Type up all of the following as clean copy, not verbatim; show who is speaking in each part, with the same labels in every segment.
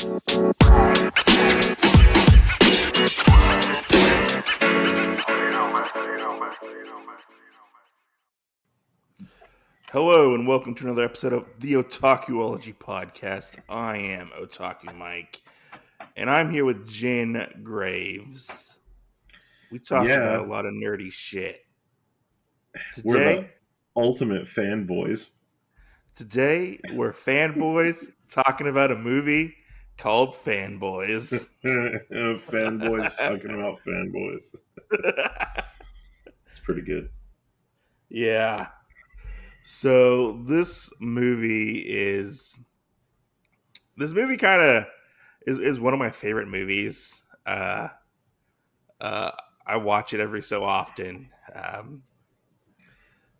Speaker 1: Hello and welcome to another episode of the Otakuology podcast. I am Otaku Mike, and I'm here with Jen Graves. We talk about a lot of nerdy shit.
Speaker 2: We're the ultimate fanboys.
Speaker 1: Today, we're fanboys talking about a movie called Fanboys.
Speaker 2: Fanboys talking about fanboys. It's pretty good.
Speaker 1: Yeah. So this movie kind of is one of my favorite movies. I watch it every so often.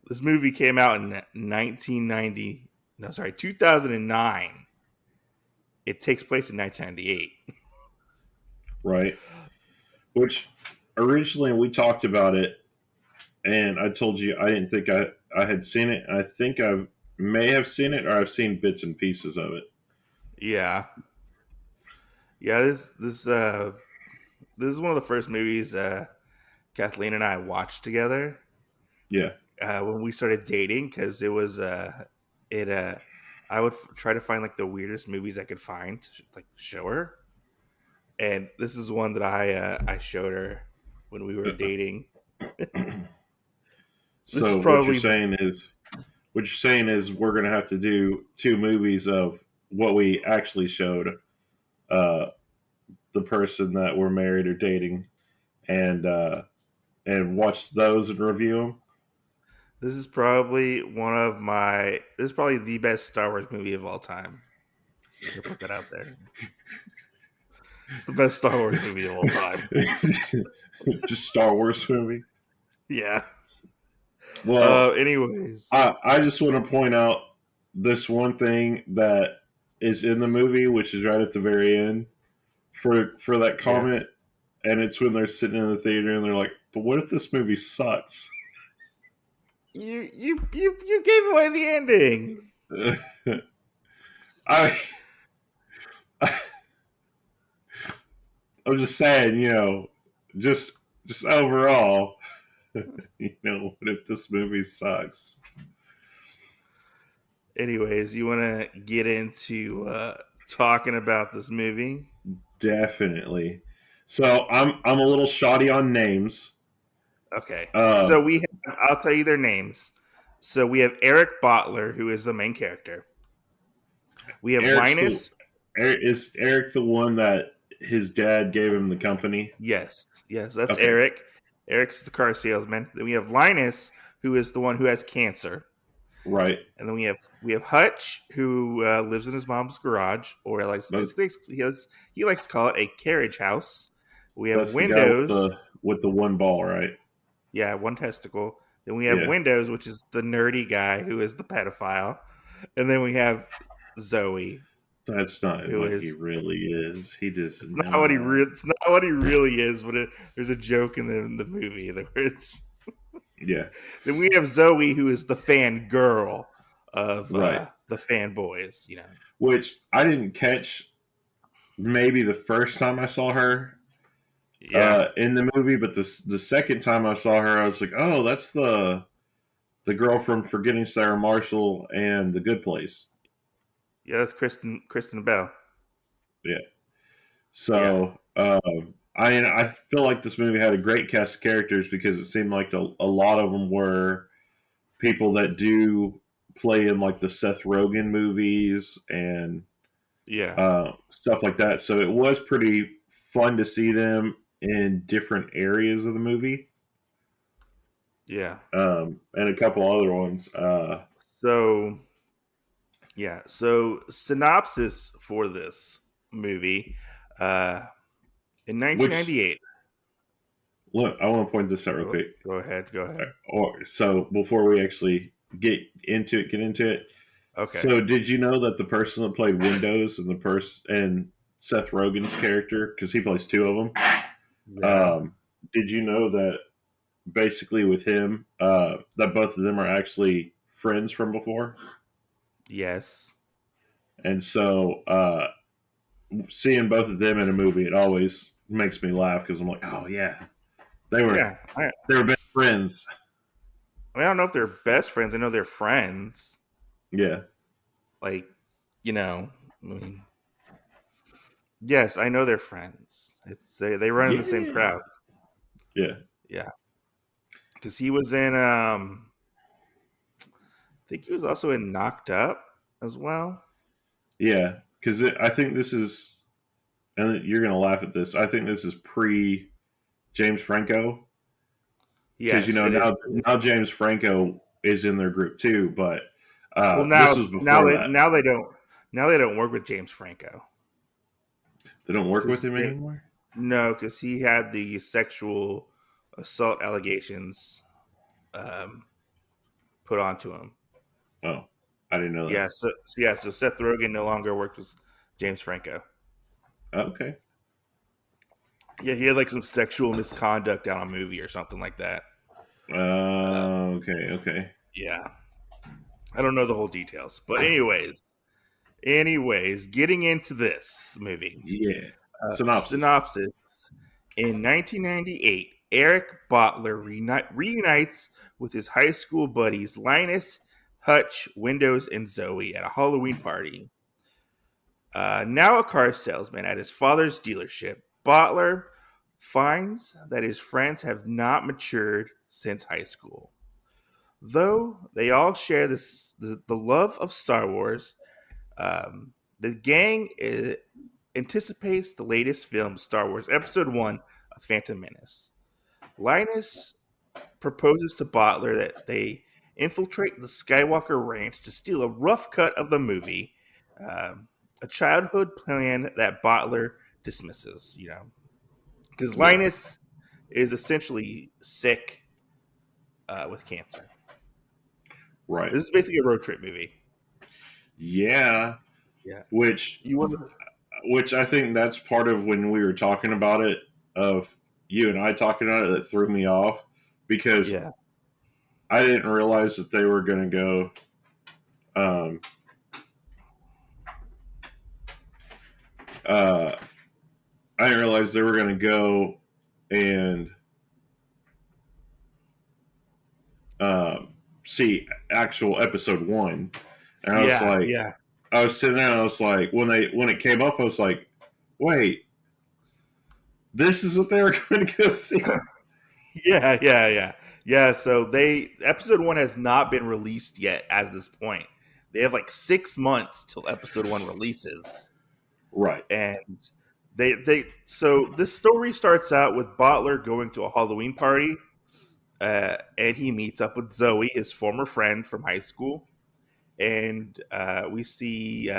Speaker 1: This movie came out in 2009. It takes place in 1998.
Speaker 2: Right. Which originally we talked about it, and I told you I didn't think I had seen it. I think I may have seen it, or I've seen bits and pieces of it.
Speaker 1: Yeah. This is one of the first movies Kathleen and I watched together.
Speaker 2: Yeah.
Speaker 1: When we started dating, because it was I would try to find like the weirdest movies I could find to show her, and this is one that I showed her when we were dating.
Speaker 2: So what you're saying is we're gonna have to do two movies of what we actually showed the person that we're married or dating, and watch those and review them.
Speaker 1: This is probably the best Star Wars movie of all time. I'm gonna put that out there. It's the best Star Wars movie of all time.
Speaker 2: Just Star Wars movie?
Speaker 1: Yeah.
Speaker 2: Well,
Speaker 1: anyways.
Speaker 2: I just want to point out this one thing that is in the movie, which is right at the very end, for that comment, and it's when they're sitting in the theater and they're like, but what if this movie sucks?
Speaker 1: You gave away the ending.
Speaker 2: I'm just saying, just overall, what if this movie sucks?
Speaker 1: Anyways, you want to get into talking about this movie?
Speaker 2: Definitely. So I'm a little shoddy on names.
Speaker 1: Okay. So I'll tell you their names. So we have Eric Bottler, who is the main character. We have Linus.
Speaker 2: Is Eric the one that his dad gave him the company?
Speaker 1: Yes, that's okay. Eric. Eric's the car salesman. Then we have Linus, who is the one who has cancer.
Speaker 2: Right.
Speaker 1: And then we have Hutch, who lives in his mom's garage, or he likes to call it a carriage house. We have Windows
Speaker 2: the guy with the one ball, right?
Speaker 1: Yeah, one testicle. Then we have Windows, which is the nerdy guy who is the pedophile, and then we have Zoe.
Speaker 2: That's not what he really is. He just
Speaker 1: it's not what he really is. But there's a joke in the movie where it's Then we have Zoe, who is the fan girl of the Fanboys.
Speaker 2: Which I didn't catch. Maybe the first time I saw her. In the movie, but the second time I saw her, I was like, oh, that's the girl from Forgetting Sarah Marshall and The Good Place.
Speaker 1: Yeah, that's Kristen Bell.
Speaker 2: Yeah. So, I feel like this movie had a great cast of characters because it seemed like a lot of them were people that do play in like the Seth Rogen movies and stuff like that. So it was pretty fun to see them in different areas of the movie.
Speaker 1: Yeah.
Speaker 2: And a couple other ones.
Speaker 1: So synopsis for this movie in 1998.
Speaker 2: Look, I want to point this out real quick.
Speaker 1: Go ahead.
Speaker 2: So before we actually get into it.
Speaker 1: Okay.
Speaker 2: So did you know that the person that played Windows and Seth Rogen's character, because he plays two of them, did you know that basically with him, that both of them are actually friends from before?
Speaker 1: Yes.
Speaker 2: And so seeing both of them in a movie, it always makes me laugh because I'm like, oh yeah, they were
Speaker 1: Yeah, I
Speaker 2: they were best friends.
Speaker 1: I don't know if they're best friends. I know they're friends.
Speaker 2: Yeah,
Speaker 1: Like, I mean, yes, I know they're friends. It's they run in the same
Speaker 2: yeah,
Speaker 1: crowd.
Speaker 2: yeah,
Speaker 1: Yeah, because he was in. I think he was also in Knocked Up as well.
Speaker 2: yeah. Because I think this is, and you're gonna laugh at this. I think this is pre James Franco because
Speaker 1: Yes, it is.
Speaker 2: now James Franco is in their group too, but
Speaker 1: Well,
Speaker 2: this was before that.
Speaker 1: now they don't work with James Franco
Speaker 2: They don't work with
Speaker 1: because
Speaker 2: him anymore.
Speaker 1: no, because he had the sexual assault allegations um, put onto him.
Speaker 2: Oh, I didn't know that.
Speaker 1: So Seth Rogen no longer worked with James Franco.
Speaker 2: Okay.
Speaker 1: Yeah, he had like some sexual misconduct on a movie or something like that. Uh,
Speaker 2: Okay. Okay.
Speaker 1: yeah, I don't know the whole details, but anyways, getting into this movie.
Speaker 2: Yeah. Synopsis.
Speaker 1: Synopsis. In 1998, Eric Butler reunites with his high school buddies Linus, Hutch, Windows, and Zoe at a Halloween party. Now a car salesman at his father's dealership, Butler finds that his friends have not matured since high school. Though they all share the love of Star Wars, the gang anticipates the latest film, Star Wars Episode 1, A Phantom Menace. Linus proposes to Butler that they infiltrate the Skywalker Ranch to steal a rough cut of the movie, a childhood plan that Butler dismisses, because
Speaker 2: Yeah.
Speaker 1: Linus is essentially sick with cancer.
Speaker 2: Right.
Speaker 1: This is basically a road trip movie.
Speaker 2: Yeah.
Speaker 1: Yeah.
Speaker 2: Which
Speaker 1: You want to?
Speaker 2: which I think that's part of when we were talking about it, of you and I talking about it, that threw me off because
Speaker 1: Yeah.
Speaker 2: I didn't realize that they were going to go. Um, uh, I didn't realize they were going to go and um, see actual episode one, and I was
Speaker 1: Yeah.
Speaker 2: like,
Speaker 1: Yeah.
Speaker 2: I was sitting there, and I was like, when it came up, I was like, wait, this is what they were going to go see.
Speaker 1: Yeah. So episode 1 has not been released yet at this point. They have like 6 months till episode 1 releases,
Speaker 2: Right.
Speaker 1: and so this story starts out with Butler going to a Halloween party, and he meets up with Zoe, his former friend from high school, and we see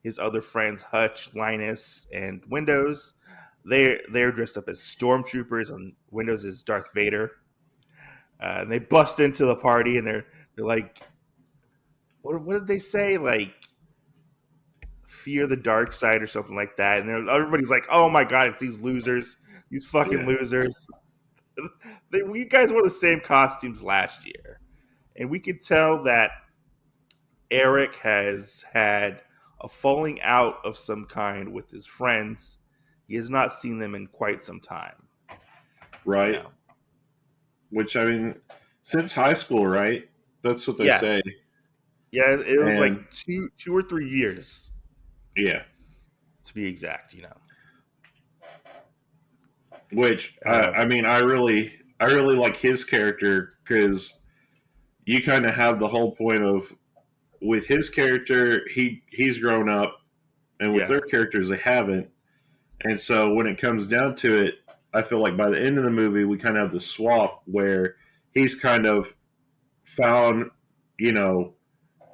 Speaker 1: his other friends Hutch, Linus, and Windows. They're dressed up as stormtroopers, and Windows is Darth Vader. And they bust into the party, and they're like, what did they say? Like, fear the dark side or something like that. And everybody's like, oh my god, it's these losers, these fucking
Speaker 2: Yeah.
Speaker 1: losers. We guys wore the same costumes last year, and we could tell that Eric has had a falling out of some kind with his friends. He has not seen them in quite some time. You
Speaker 2: Right.
Speaker 1: know,
Speaker 2: Which, I mean, since high school, right? That's what they
Speaker 1: yeah,
Speaker 2: say.
Speaker 1: yeah. It was
Speaker 2: And
Speaker 1: like 2 or 3 years
Speaker 2: yeah,
Speaker 1: to be exact.
Speaker 2: which
Speaker 1: Uh,
Speaker 2: I mean, I really like his character because you kind of have the whole point of, with his character, he's grown up, and with
Speaker 1: yeah,
Speaker 2: their characters, they haven't. And so when it comes down to it, I feel like by the end of the movie, we kind of have the swap where he's kind of found, you know,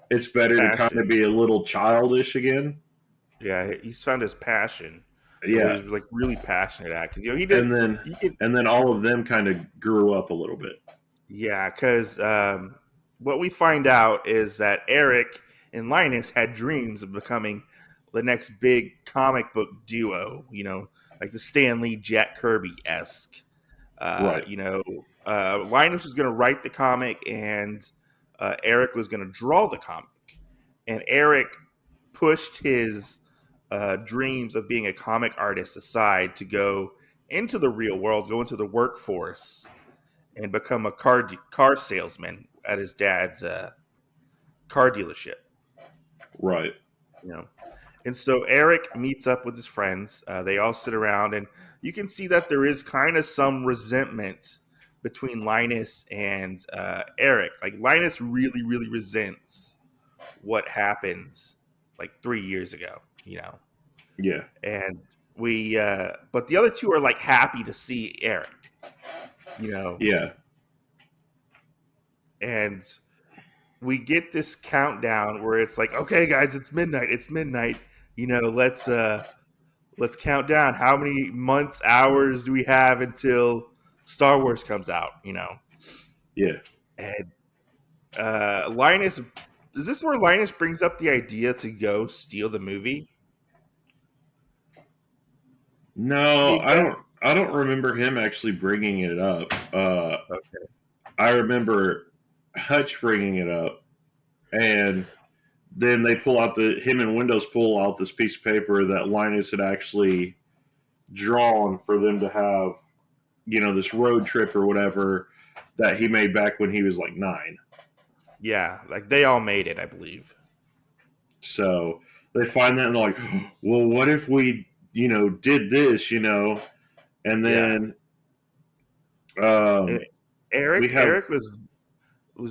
Speaker 2: it's
Speaker 1: his
Speaker 2: better to kind of
Speaker 1: passion.
Speaker 2: be a little childish again.
Speaker 1: Yeah, he's found his passion, and what
Speaker 2: Yeah,
Speaker 1: he's like really passionate at. Because he did,
Speaker 2: and then
Speaker 1: he could,
Speaker 2: all of them kind of grew up a little bit.
Speaker 1: yeah. Because what we find out is that Eric and Linus had dreams of becoming the next big comic book duo. Like the Stan Lee, Jack Kirby esque. Uh,
Speaker 2: Right,
Speaker 1: you know, Linus was going to write the comic, and Eric was going to draw the comic. And Eric pushed his dreams of being a comic artist aside to go into the real world, go into the workforce, and become a car salesman at his dad's car dealership.
Speaker 2: Right.
Speaker 1: You know, and so Eric meets up with his friends. They all sit around, and you can see that there is kind of some resentment between Linus and Eric. Like Linus really, really resents what happened like 3 years ago. You know,
Speaker 2: Yeah.
Speaker 1: and but the other two are like happy to see Eric. You know,
Speaker 2: Yeah.
Speaker 1: and we get this countdown where it's like, okay, guys, it's midnight. It's midnight. You know, let's count down. How many months, hours do we have until Star Wars comes out? You know,
Speaker 2: Yeah.
Speaker 1: and Linus, is this where Linus brings up the idea to go steal the movie?
Speaker 2: No,
Speaker 1: The exact.
Speaker 2: I don't remember him actually bringing it up.
Speaker 1: Okay.
Speaker 2: I remember Hutch bringing it up, and then they pull out him and Windows pull out this piece of paper that Linus had actually drawn for them to have, this road trip or whatever that he made back when he was like 9.
Speaker 1: Yeah, like they all made it, I believe.
Speaker 2: So they find that and they're like, well, what if we, did this, and
Speaker 1: Yeah,
Speaker 2: then
Speaker 1: and
Speaker 2: we have,
Speaker 1: Eric was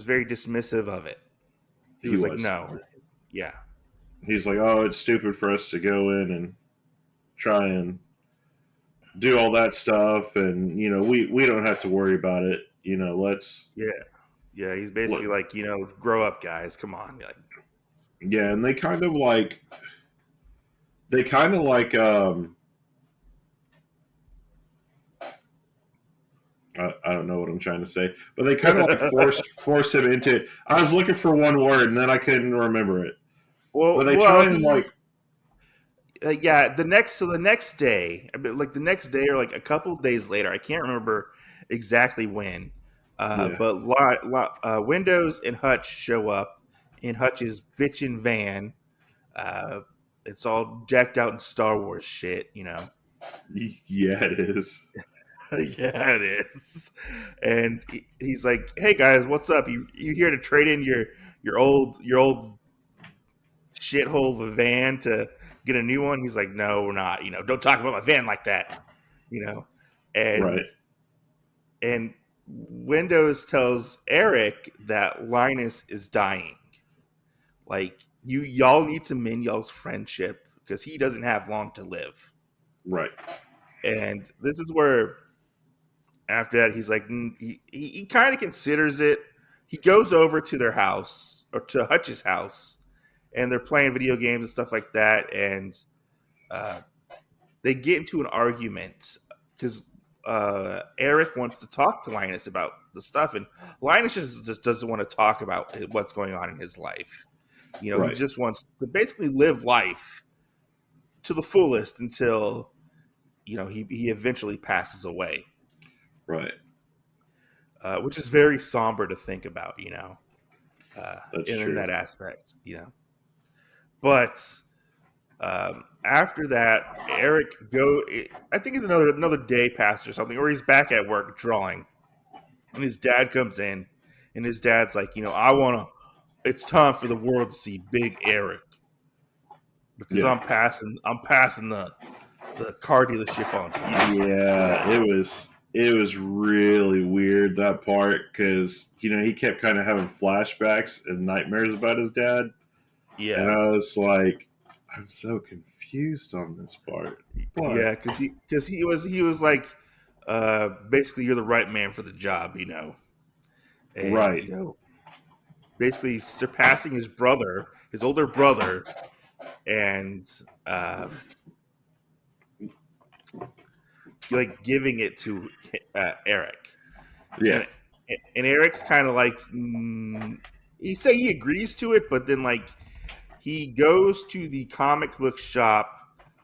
Speaker 1: very dismissive of it. He
Speaker 2: he
Speaker 1: was like,
Speaker 2: was,
Speaker 1: no, yeah,
Speaker 2: he's like, oh, it's stupid for us to go in and try and do all that stuff, and we don't have to worry about it. Let's
Speaker 1: yeah, yeah. He's basically
Speaker 2: look,
Speaker 1: like, grow up, guys. Come on. Like,
Speaker 2: yeah, and they kind of like I don't know what I'm trying to say, but they kind of like force him into it. I was looking for one word and then I couldn't remember it. But they
Speaker 1: well,
Speaker 2: try and like,
Speaker 1: yeah. The next day, like the next day or like a couple of days later, I can't remember exactly when.
Speaker 2: yeah,
Speaker 1: But Windows and Hutch show up in Hutch's bitchin' van. Uh, it's all decked out in Star Wars shit,
Speaker 2: yeah, it is.
Speaker 1: Yeah, it is. And he's like, "Hey guys, what's up? You here to trade in your old shithole of a van to get a new one?" He's like, "No, we're not. Don't talk about my van like that." You know, and
Speaker 2: Right,
Speaker 1: and Windows tells Eric that Linus is dying. Like y'all need to mend y'all's friendship because he doesn't have long to live.
Speaker 2: right,
Speaker 1: And this is where after that he's like he kind of considers it. He goes over to their house or to Hutch's house, and they're playing video games and stuff like that, and uh, they get into an argument because Eric wants to talk to Linus about the stuff, and Linus just doesn't want to talk about what's going on in his life. He
Speaker 2: right,
Speaker 1: just wants to basically live life to the fullest until he eventually passes away,
Speaker 2: right.
Speaker 1: which is very somber to think about,
Speaker 2: That's
Speaker 1: in
Speaker 2: true.
Speaker 1: that aspect, But after that, Eric I think it's another day passed or something, or he's back at work drawing, and his dad comes in, and his dad's like, I want to. It's time for the world to see Big Eric because
Speaker 2: Yeah,
Speaker 1: I'm passing the car dealership on to you.
Speaker 2: yeah. It was really weird that part because he kept kind of having flashbacks and nightmares about his dad, and
Speaker 1: Yeah,
Speaker 2: I was like, I'm so confused on this part. But
Speaker 1: yeah, because he was like, basically, you're the right man for the job, and
Speaker 2: right,
Speaker 1: basically surpassing his brother, his older brother, and um, like giving it to Eric,
Speaker 2: yeah,
Speaker 1: and Eric's kind of like, he agrees to it, but then like he goes to the comic book shop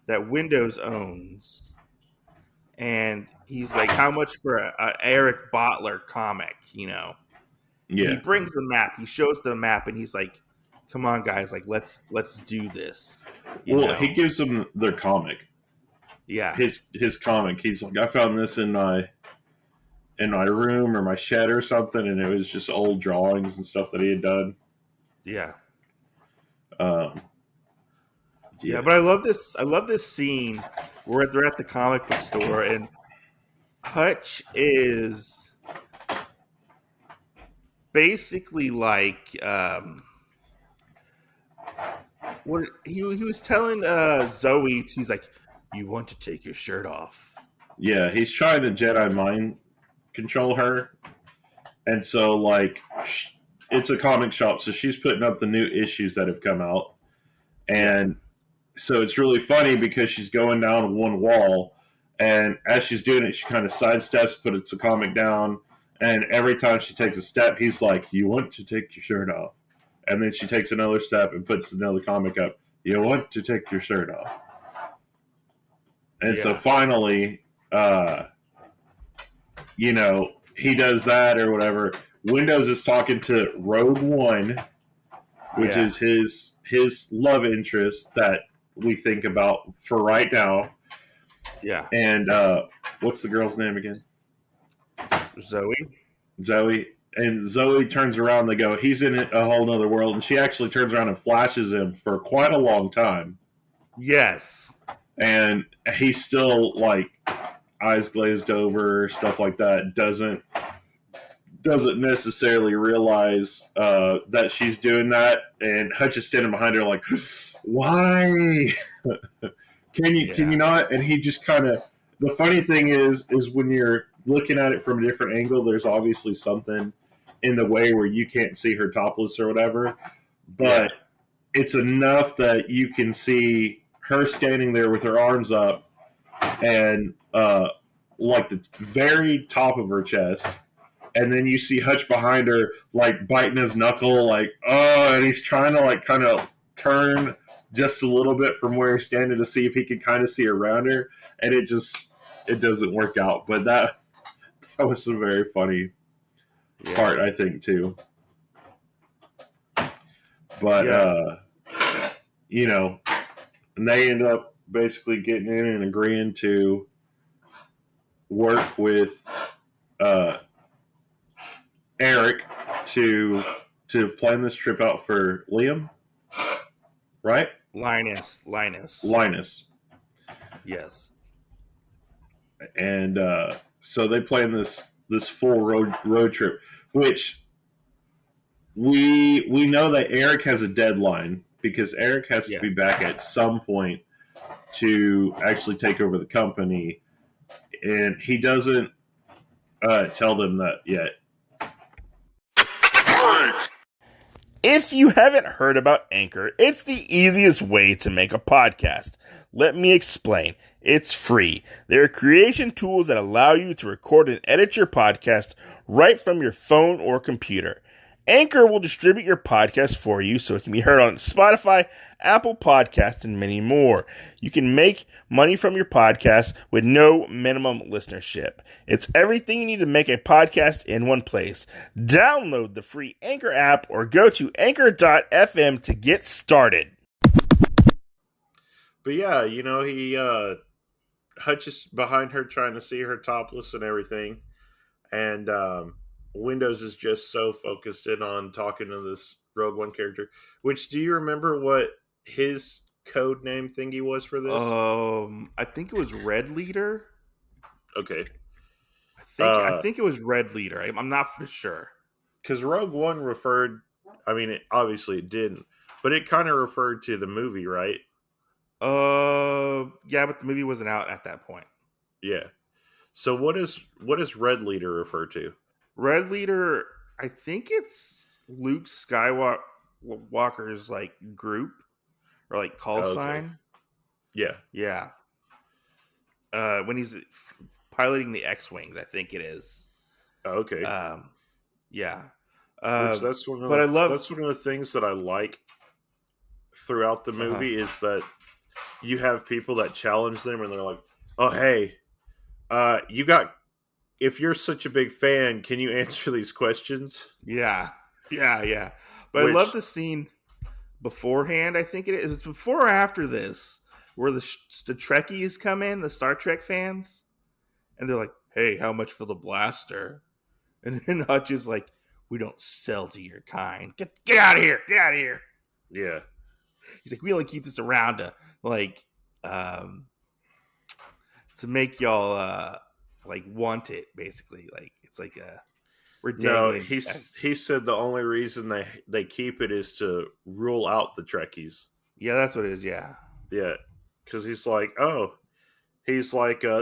Speaker 1: that Windows owns, and he's like, "How much for a Eric Bottler comic?" And he
Speaker 2: yeah,
Speaker 1: brings the map. He shows the map, and he's like, come on, guys, like let's do this. You
Speaker 2: Well, he
Speaker 1: know?
Speaker 2: gives them their comic,
Speaker 1: Yeah,
Speaker 2: his comic. He's like, I found this in my room or my shed or something, and it was just old drawings and stuff that he had done.
Speaker 1: yeah,
Speaker 2: Um,
Speaker 1: yeah.
Speaker 2: yeah,
Speaker 1: But I love this. I love this scene where they're at the comic book store and Hutch is basically like what he was telling Zoe. He's like, "You want to take your shirt off."
Speaker 2: yeah. He's trying to Jedi mind control her, and so like it's a comic shop, so she's putting up the new issues that have come out,
Speaker 1: Yeah,
Speaker 2: and so it's really funny because she's going down one wall, and as she's doing it, she kind of sidesteps, puts the comic down, and every time she takes a step, he's like, "You want to take your shirt off," and then she takes another step and puts another comic up. "You want to take your shirt off," and so
Speaker 1: yeah,
Speaker 2: finally, uh, he does that or whatever. Windows is talking to Rogue One, which
Speaker 1: yeah.
Speaker 2: is his love interest that we think about for right now.
Speaker 1: Yeah,
Speaker 2: And what's the girl's name again?
Speaker 1: Zoe.
Speaker 2: Zoe. And Zoe turns around. They go, he's in a whole other world. And she actually turns around and flashes him for quite a long time.
Speaker 1: Yes.
Speaker 2: And he's still like eyes glazed over, stuff like that. Doesn't necessarily realize that she's doing that. And Hutch is standing behind her like, why? Can you
Speaker 1: Yeah.
Speaker 2: not? And he just kind of. The funny thing is when you're looking at it from a different angle, there's obviously something in the way where you can't see her topless or whatever,
Speaker 1: Yeah.
Speaker 2: but it's enough that you can see her standing there with her arms up and like the very top of her chest, and then you see Hutch behind her like biting his knuckle, like and he's trying to like kind of turn just a little bit from where he's standing to see if he can kind of see around her, and it doesn't work out. But that was a very funny
Speaker 1: Yeah.
Speaker 2: part, I think, too. But
Speaker 1: Yeah.
Speaker 2: and they end up basically getting in and agreeing to work with uh, Eric to plan this trip out for Liam, right?
Speaker 1: Linus.
Speaker 2: Linus.
Speaker 1: Yes.
Speaker 2: And so they plan this full road trip, which we know that Eric has a deadline because Eric has to
Speaker 1: Yeah.
Speaker 2: be back at some point to actually take over the company, and he doesn't tell them that yet.
Speaker 3: If you haven't heard about Anchor, it's the easiest way to make a podcast. Let me explain. It's free. There are creation tools that allow you to record and edit your podcast right from your phone or computer. Anchor will distribute your podcast for you so it can be heard on Spotify, Apple Podcasts, and many more. You can make money from your podcast with no minimum listenership. It's everything you need to make a podcast in one place. Download the free Anchor app or go to anchor.fm to get started.
Speaker 2: But yeah, he Hutch is behind her trying to see her topless and everything, and Windows is just so focused in on talking to this Rogue One character. Which, do you remember what his code name thingy was for this?
Speaker 1: I think it was Red Leader.
Speaker 2: Okay.
Speaker 1: I think it was Red Leader. I'm not for sure.
Speaker 2: Because Rogue One referred, I mean, obviously it didn't, but it kind of referred to the movie, right?
Speaker 1: Yeah, but the movie wasn't out at that point.
Speaker 2: Yeah. So what does Red Leader refer to?
Speaker 1: Red Leader, I think it's Luke Skywalker's like group or like call sign.
Speaker 2: Yeah.
Speaker 1: Yeah. When he's piloting the X-wings, I think it is.
Speaker 2: Okay.
Speaker 1: Yeah.
Speaker 2: Which that's one of the things that I like throughout the movie is that you have people that challenge them and they're like, "Oh, hey, if you're such a big fan, can you answer these questions?"
Speaker 1: Yeah. But I love the scene beforehand. I think it is. It's before or after this, where the Trekkies come in, the Star Trek fans, and they're like, "Hey, how much for the blaster?" And then Hutch is like, "We don't sell to your kind. Get out of here! Get out of here!"
Speaker 2: Yeah.
Speaker 1: He's like, "We only keep this around to like to make y'all like want it, basically. Like it's like we're
Speaker 2: No,
Speaker 1: dangling."
Speaker 2: he said the only reason they keep it is to rule out the Trekkies.
Speaker 1: Yeah, that's what it is. Yeah,
Speaker 2: Yeah, because he's like,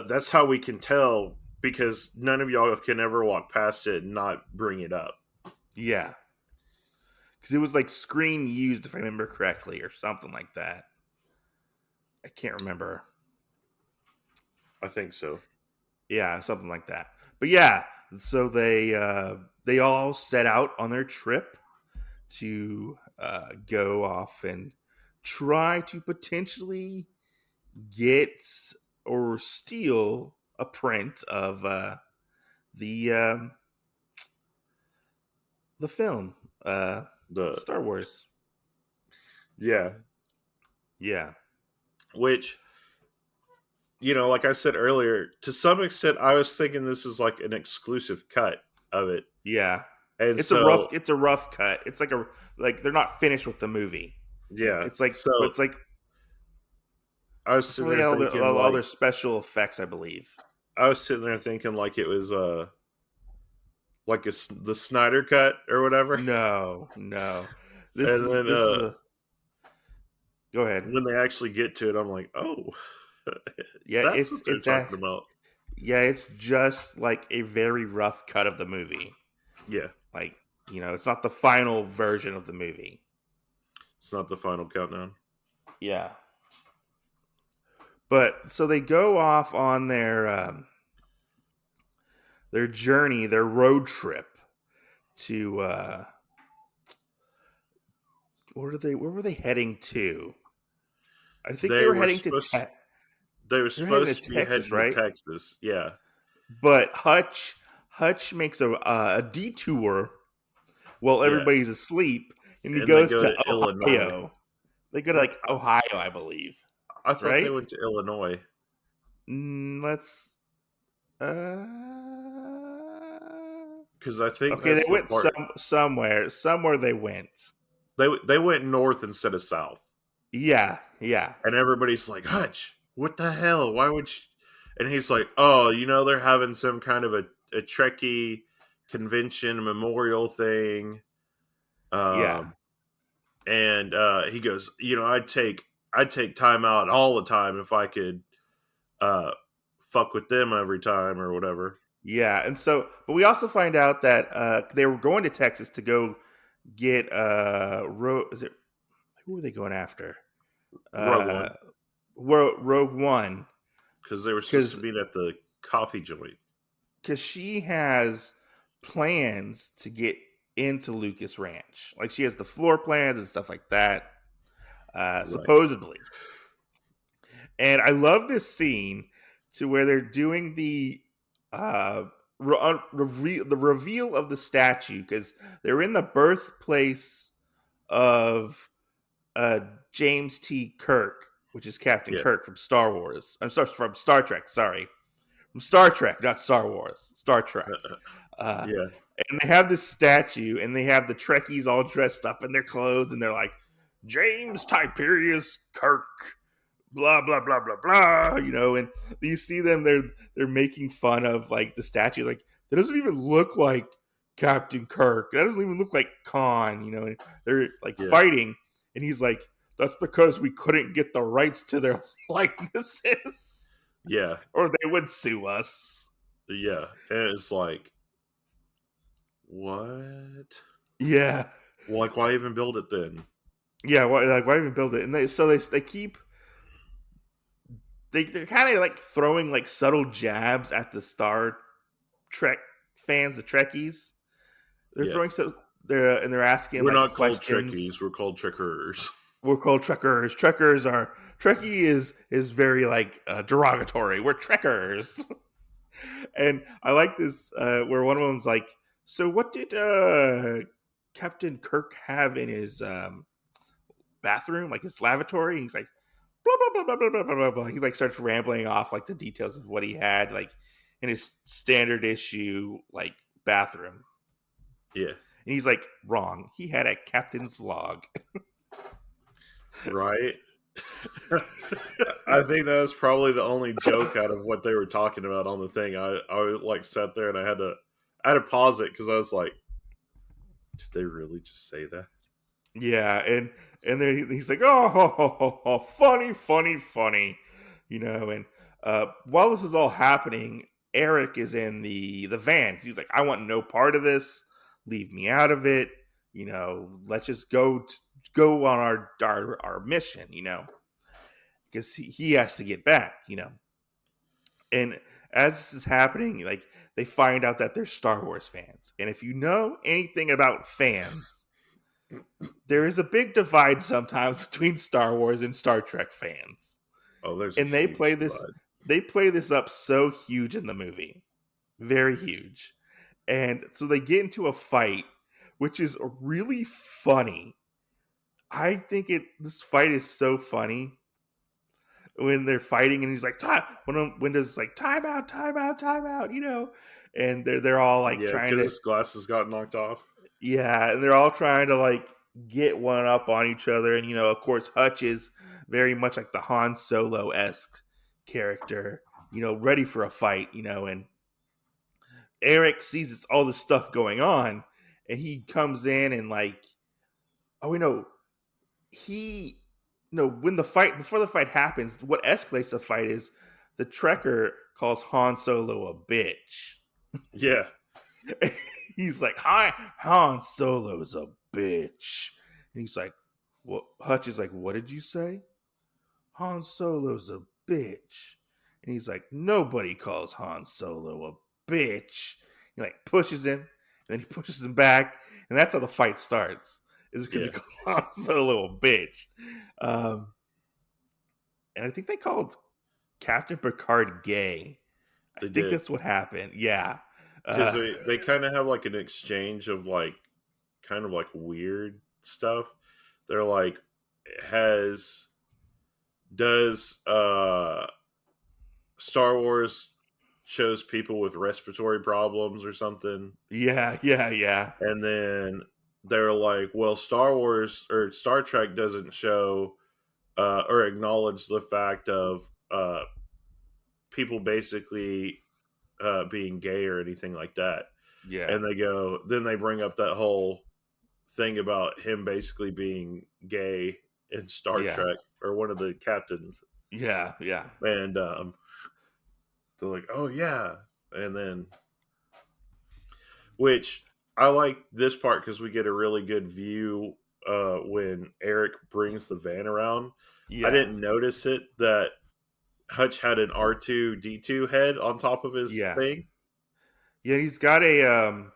Speaker 2: that's how we can tell, because none of y'all can ever walk past it and not bring it up.
Speaker 1: yeah, because it was like screen used, if I remember correctly, or something like that. I can't remember.
Speaker 2: I think so.
Speaker 1: Yeah, something like that. But yeah, so they all set out on their trip to go off and try to potentially get or steal a print of the the film
Speaker 2: The
Speaker 1: Star Wars.
Speaker 2: Yeah,
Speaker 1: Yeah,
Speaker 2: which, like I said earlier, to some extent, I was thinking this is like an exclusive cut of it,
Speaker 1: yeah.
Speaker 2: and
Speaker 1: It's
Speaker 2: so
Speaker 1: a rough cut. It's like they're not finished with the movie.
Speaker 2: yeah,
Speaker 1: It's like
Speaker 2: so
Speaker 1: it's like
Speaker 2: I was
Speaker 1: it's
Speaker 2: sitting
Speaker 1: for
Speaker 2: there thinking
Speaker 1: all their
Speaker 2: like
Speaker 1: special effects, I believe.
Speaker 2: I was sitting there thinking like it was like the Snyder cut or whatever,
Speaker 1: No.
Speaker 2: and then
Speaker 1: This is a. Go ahead.
Speaker 2: when they actually get to it, I'm like, oh,
Speaker 1: Yeah,
Speaker 2: that's what they're talking about.
Speaker 1: yeah, it's just like a very rough cut of the movie.
Speaker 2: Yeah,
Speaker 1: Like, it's not the final version of the movie.
Speaker 2: it's not the final countdown.
Speaker 1: Yeah. But so they go off on their journey, their road trip to where were they heading to? I think they
Speaker 2: They
Speaker 1: were
Speaker 2: were
Speaker 1: heading to
Speaker 2: supposed they were
Speaker 1: they're heading
Speaker 2: supposed
Speaker 1: to
Speaker 2: to be
Speaker 1: Texas,
Speaker 2: heading to
Speaker 1: right?
Speaker 2: Texas. Yeah,
Speaker 1: But Hutch makes a detour while
Speaker 2: yeah,
Speaker 1: everybody's asleep, and he
Speaker 2: and they
Speaker 1: goes
Speaker 2: go
Speaker 1: to
Speaker 2: to Illinois.
Speaker 1: Ohio. They go to like Ohio, I believe,
Speaker 2: I thought they
Speaker 1: right?
Speaker 2: went to Illinois.
Speaker 1: Let's.
Speaker 2: Because I think
Speaker 1: Okay, they
Speaker 2: that's the
Speaker 1: went
Speaker 2: part.
Speaker 1: somewhere. Somewhere they went.
Speaker 2: They went north instead of south,
Speaker 1: Yeah.
Speaker 2: and everybody's like, "Hutch, what the hell? Why would you?" And he's like, "Oh, they're having some kind of a Trekkie convention memorial thing."
Speaker 1: Yeah.
Speaker 2: And he goes, I'd take time out all the time if I could uh, fuck with them every time or whatever.
Speaker 1: Yeah. And so, but we also find out that they were going to Texas to go get is it who were they going after?
Speaker 2: Rogue One,
Speaker 1: Rogue One,
Speaker 2: because they were supposed to meet at the coffee joint.
Speaker 1: because she has plans to get into Lucas Ranch. Like she has the floor plans and stuff like that,
Speaker 2: Right.
Speaker 1: supposedly. And I love this scene to where they're doing the reveal of the statue, because they're in the birthplace of James T. Kirk, which is Captain
Speaker 2: Yeah.
Speaker 1: Kirk from Star Wars. I'm sorry, from Star Trek. Sorry, from Star Trek, not Star Wars. Star Trek.
Speaker 2: Yeah.
Speaker 1: And they have this statue, and they have the Trekkies all dressed up in their clothes, and they're like, James Tiberius Kirk, blah blah blah blah blah. And you see them, they're making fun of like the statue, like that doesn't even look like Captain Kirk. That doesn't even look like Khan. And they're like fighting, and he's like, that's because we couldn't get the rights to their likenesses.
Speaker 2: Yeah.
Speaker 1: Or they would sue us.
Speaker 2: Yeah. And it's like, what?
Speaker 1: Yeah.
Speaker 2: Well, like, why even build it then?
Speaker 1: Yeah, why even build it? And they keep they're kind of like throwing like subtle jabs at the Star Trek fans, the Trekkies. They're throwing they're asking.
Speaker 2: We're
Speaker 1: like,
Speaker 2: not
Speaker 1: questions.
Speaker 2: called Trekkies. We're called Trekkers.
Speaker 1: We're called Trekkers. Trekkie is very like derogatory. We're Trekkers. And I like this where one of them's like, so what did Captain Kirk have in his bathroom, like his lavatory. And he's like, blah, blah, blah, blah, blah, blah, blah, blah. He like starts rambling off like the details of what he had like in his standard issue like bathroom.
Speaker 4: Yeah.
Speaker 1: And he's like, wrong. He had a captain's log.
Speaker 4: Right. I think that was probably the only joke out of what they were talking about on the thing. I like sat there and I had to pause it because I was like, did they really just say that?
Speaker 1: Yeah, and then he's like, oh, funny, funny, funny, And while this is all happening, Eric is in the van. He's like, I want no part of this. Leave me out of it. Let's just go on our mission. Because he has to get back. And as this is happening, like they find out that they're Star Wars fans, and if you know anything about fans, there is a big divide sometimes between Star Wars and Star Trek fans.
Speaker 4: Oh,
Speaker 1: and they play this. They play this up so huge in the movie, very huge, and so they get into a fight, which is really funny. I think this fight is so funny when they're fighting, and he's like, when does like time out, and they're all like trying to.
Speaker 4: His glasses got knocked off.
Speaker 1: Yeah, and they're all trying to like get one up on each other, and of course Hutch is very much like the Han Solo-esque character, ready for a fight, and Eric sees all this stuff going on, and he comes in and like, when before the fight happens, what escalates the fight is the Trekker calls Han Solo a bitch.
Speaker 4: Yeah.
Speaker 1: He's like, hi, Han Solo's a bitch. And he's like, well, Hutch is like, what did you say? Han Solo's a bitch. And he's like, nobody calls Han Solo a bitch. He like pushes him, and then he pushes him back, and that's how the fight starts. Is because he calls Han Solo a bitch. And I think they called Captain Picard gay. I think that's what happened. Yeah.
Speaker 4: Because they kind of have like an exchange of like kind of like weird stuff. They're like, does Star Wars shows people with respiratory problems or something?
Speaker 1: Yeah.
Speaker 4: And then they're like, well, Star Wars or Star Trek doesn't show or acknowledge the fact of people basically being gay or anything like that.
Speaker 1: Yeah.
Speaker 4: And then they bring up that whole thing about him basically being gay in Star Trek, or one of the captains.
Speaker 1: Yeah.
Speaker 4: And they're like, oh yeah. And then, which I like this part because we get a really good view when Eric brings the van around. Yeah. I didn't notice it that Hutch had an R2-D2 head on top of his thing.
Speaker 1: Yeah, he's got a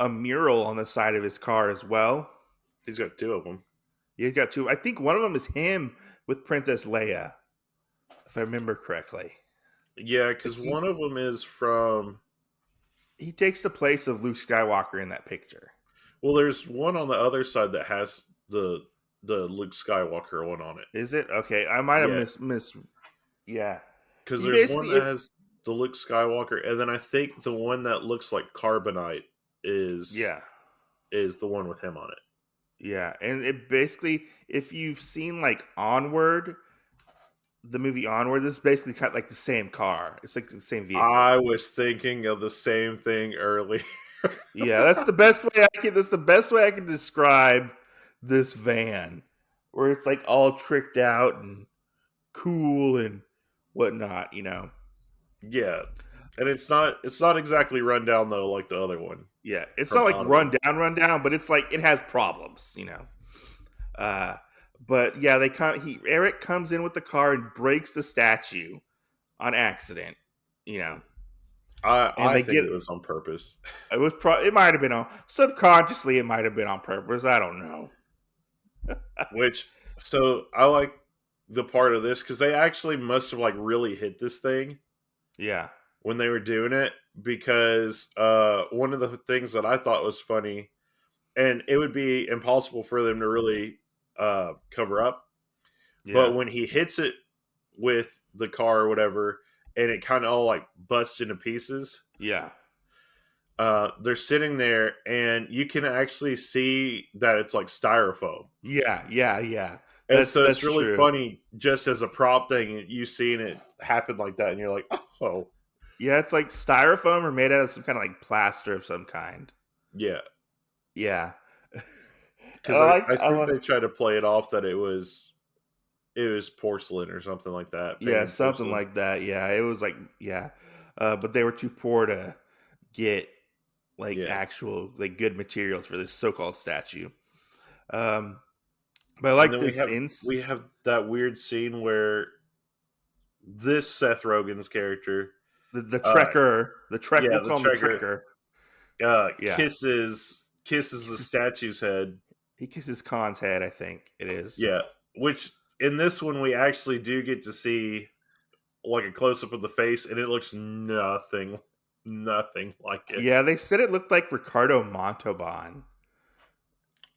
Speaker 1: mural on the side of his car as well.
Speaker 4: He's got two of them.
Speaker 1: Yeah, he's got two. I think one of them is him with Princess Leia, if I remember correctly.
Speaker 4: Yeah, because one of them is from...
Speaker 1: He takes the place of Luke Skywalker in that picture.
Speaker 4: Well, there's one on the other side that has the Luke Skywalker one on it.
Speaker 1: Is it? Okay, I might have missed. Yeah.
Speaker 4: Because there's one that has the Luke Skywalker, and then I think the one that looks like carbonite is the one with him on it.
Speaker 1: Yeah, and it basically, if you've seen like Onward, the movie Onward, this is basically kind of like the same car. It's like the same vehicle.
Speaker 4: I was thinking of the same thing earlier.
Speaker 1: Yeah, that's the best way I can describe this van, where it's like all tricked out and cool and whatnot,
Speaker 4: Yeah, and it's not exactly run down though like the other one.
Speaker 1: Yeah, it's not like run down, but it's like it has problems, But yeah, Eric comes in with the car and breaks the statue on accident,
Speaker 4: I think it was on purpose.
Speaker 1: It was it might have been subconsciously. It might have been on purpose. I don't know.
Speaker 4: So I like the part of this because they actually must have like really hit this thing.
Speaker 1: Yeah.
Speaker 4: When they were doing it, because one of the things that I thought was funny, and it would be impossible for them to really cover up.
Speaker 1: Yeah.
Speaker 4: But when he hits it with the car or whatever, and it kind of all like busts into pieces.
Speaker 1: Yeah.
Speaker 4: They're sitting there, and you can actually see that it's like styrofoam.
Speaker 1: Yeah.
Speaker 4: And so it's
Speaker 1: That's
Speaker 4: really
Speaker 1: true.
Speaker 4: funny, just as a prop thing, you seeing it happen like that, and you're like, oh.
Speaker 1: Yeah, it's like styrofoam or made out of some kind of like plaster of some kind.
Speaker 4: Yeah.
Speaker 1: Yeah.
Speaker 4: Because I think they tried to play it off that it was porcelain or something like that.
Speaker 1: Yeah,
Speaker 4: painted
Speaker 1: something
Speaker 4: porcelain.
Speaker 1: like that. Yeah, it was like, yeah. But they were too poor to get like actual like good materials for this so-called statue. But I
Speaker 4: And
Speaker 1: like
Speaker 4: then
Speaker 1: this.
Speaker 4: we have that weird scene where this Seth Rogen's character,
Speaker 1: The Trekker, the Trek.
Speaker 4: yeah,
Speaker 1: We'll
Speaker 4: the
Speaker 1: call him the
Speaker 4: Trekker,
Speaker 1: Trekker. Yeah.
Speaker 4: kisses the statue's head.
Speaker 1: He kisses Khan's head, I think it is.
Speaker 4: Yeah, which in this one we actually do get to see like a close up of the face, and it looks nothing like it.
Speaker 1: Yeah, they said it looked like Ricardo Montalban.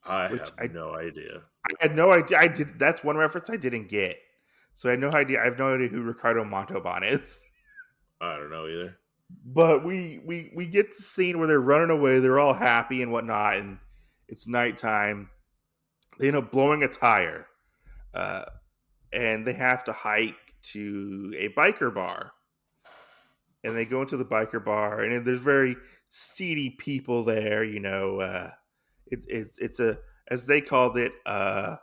Speaker 4: I have no idea.
Speaker 1: I had no idea. I did. That's one reference I didn't get. So I had no idea. I have no idea who Ricardo Montalban is.
Speaker 4: I don't know either.
Speaker 1: But we get the scene where they're running away. They're all happy and whatnot, and it's nighttime. They end up blowing a tire, and they have to hike to a biker bar. And they go into the biker bar, and there's very seedy people there. You know, it's a, as they called it, a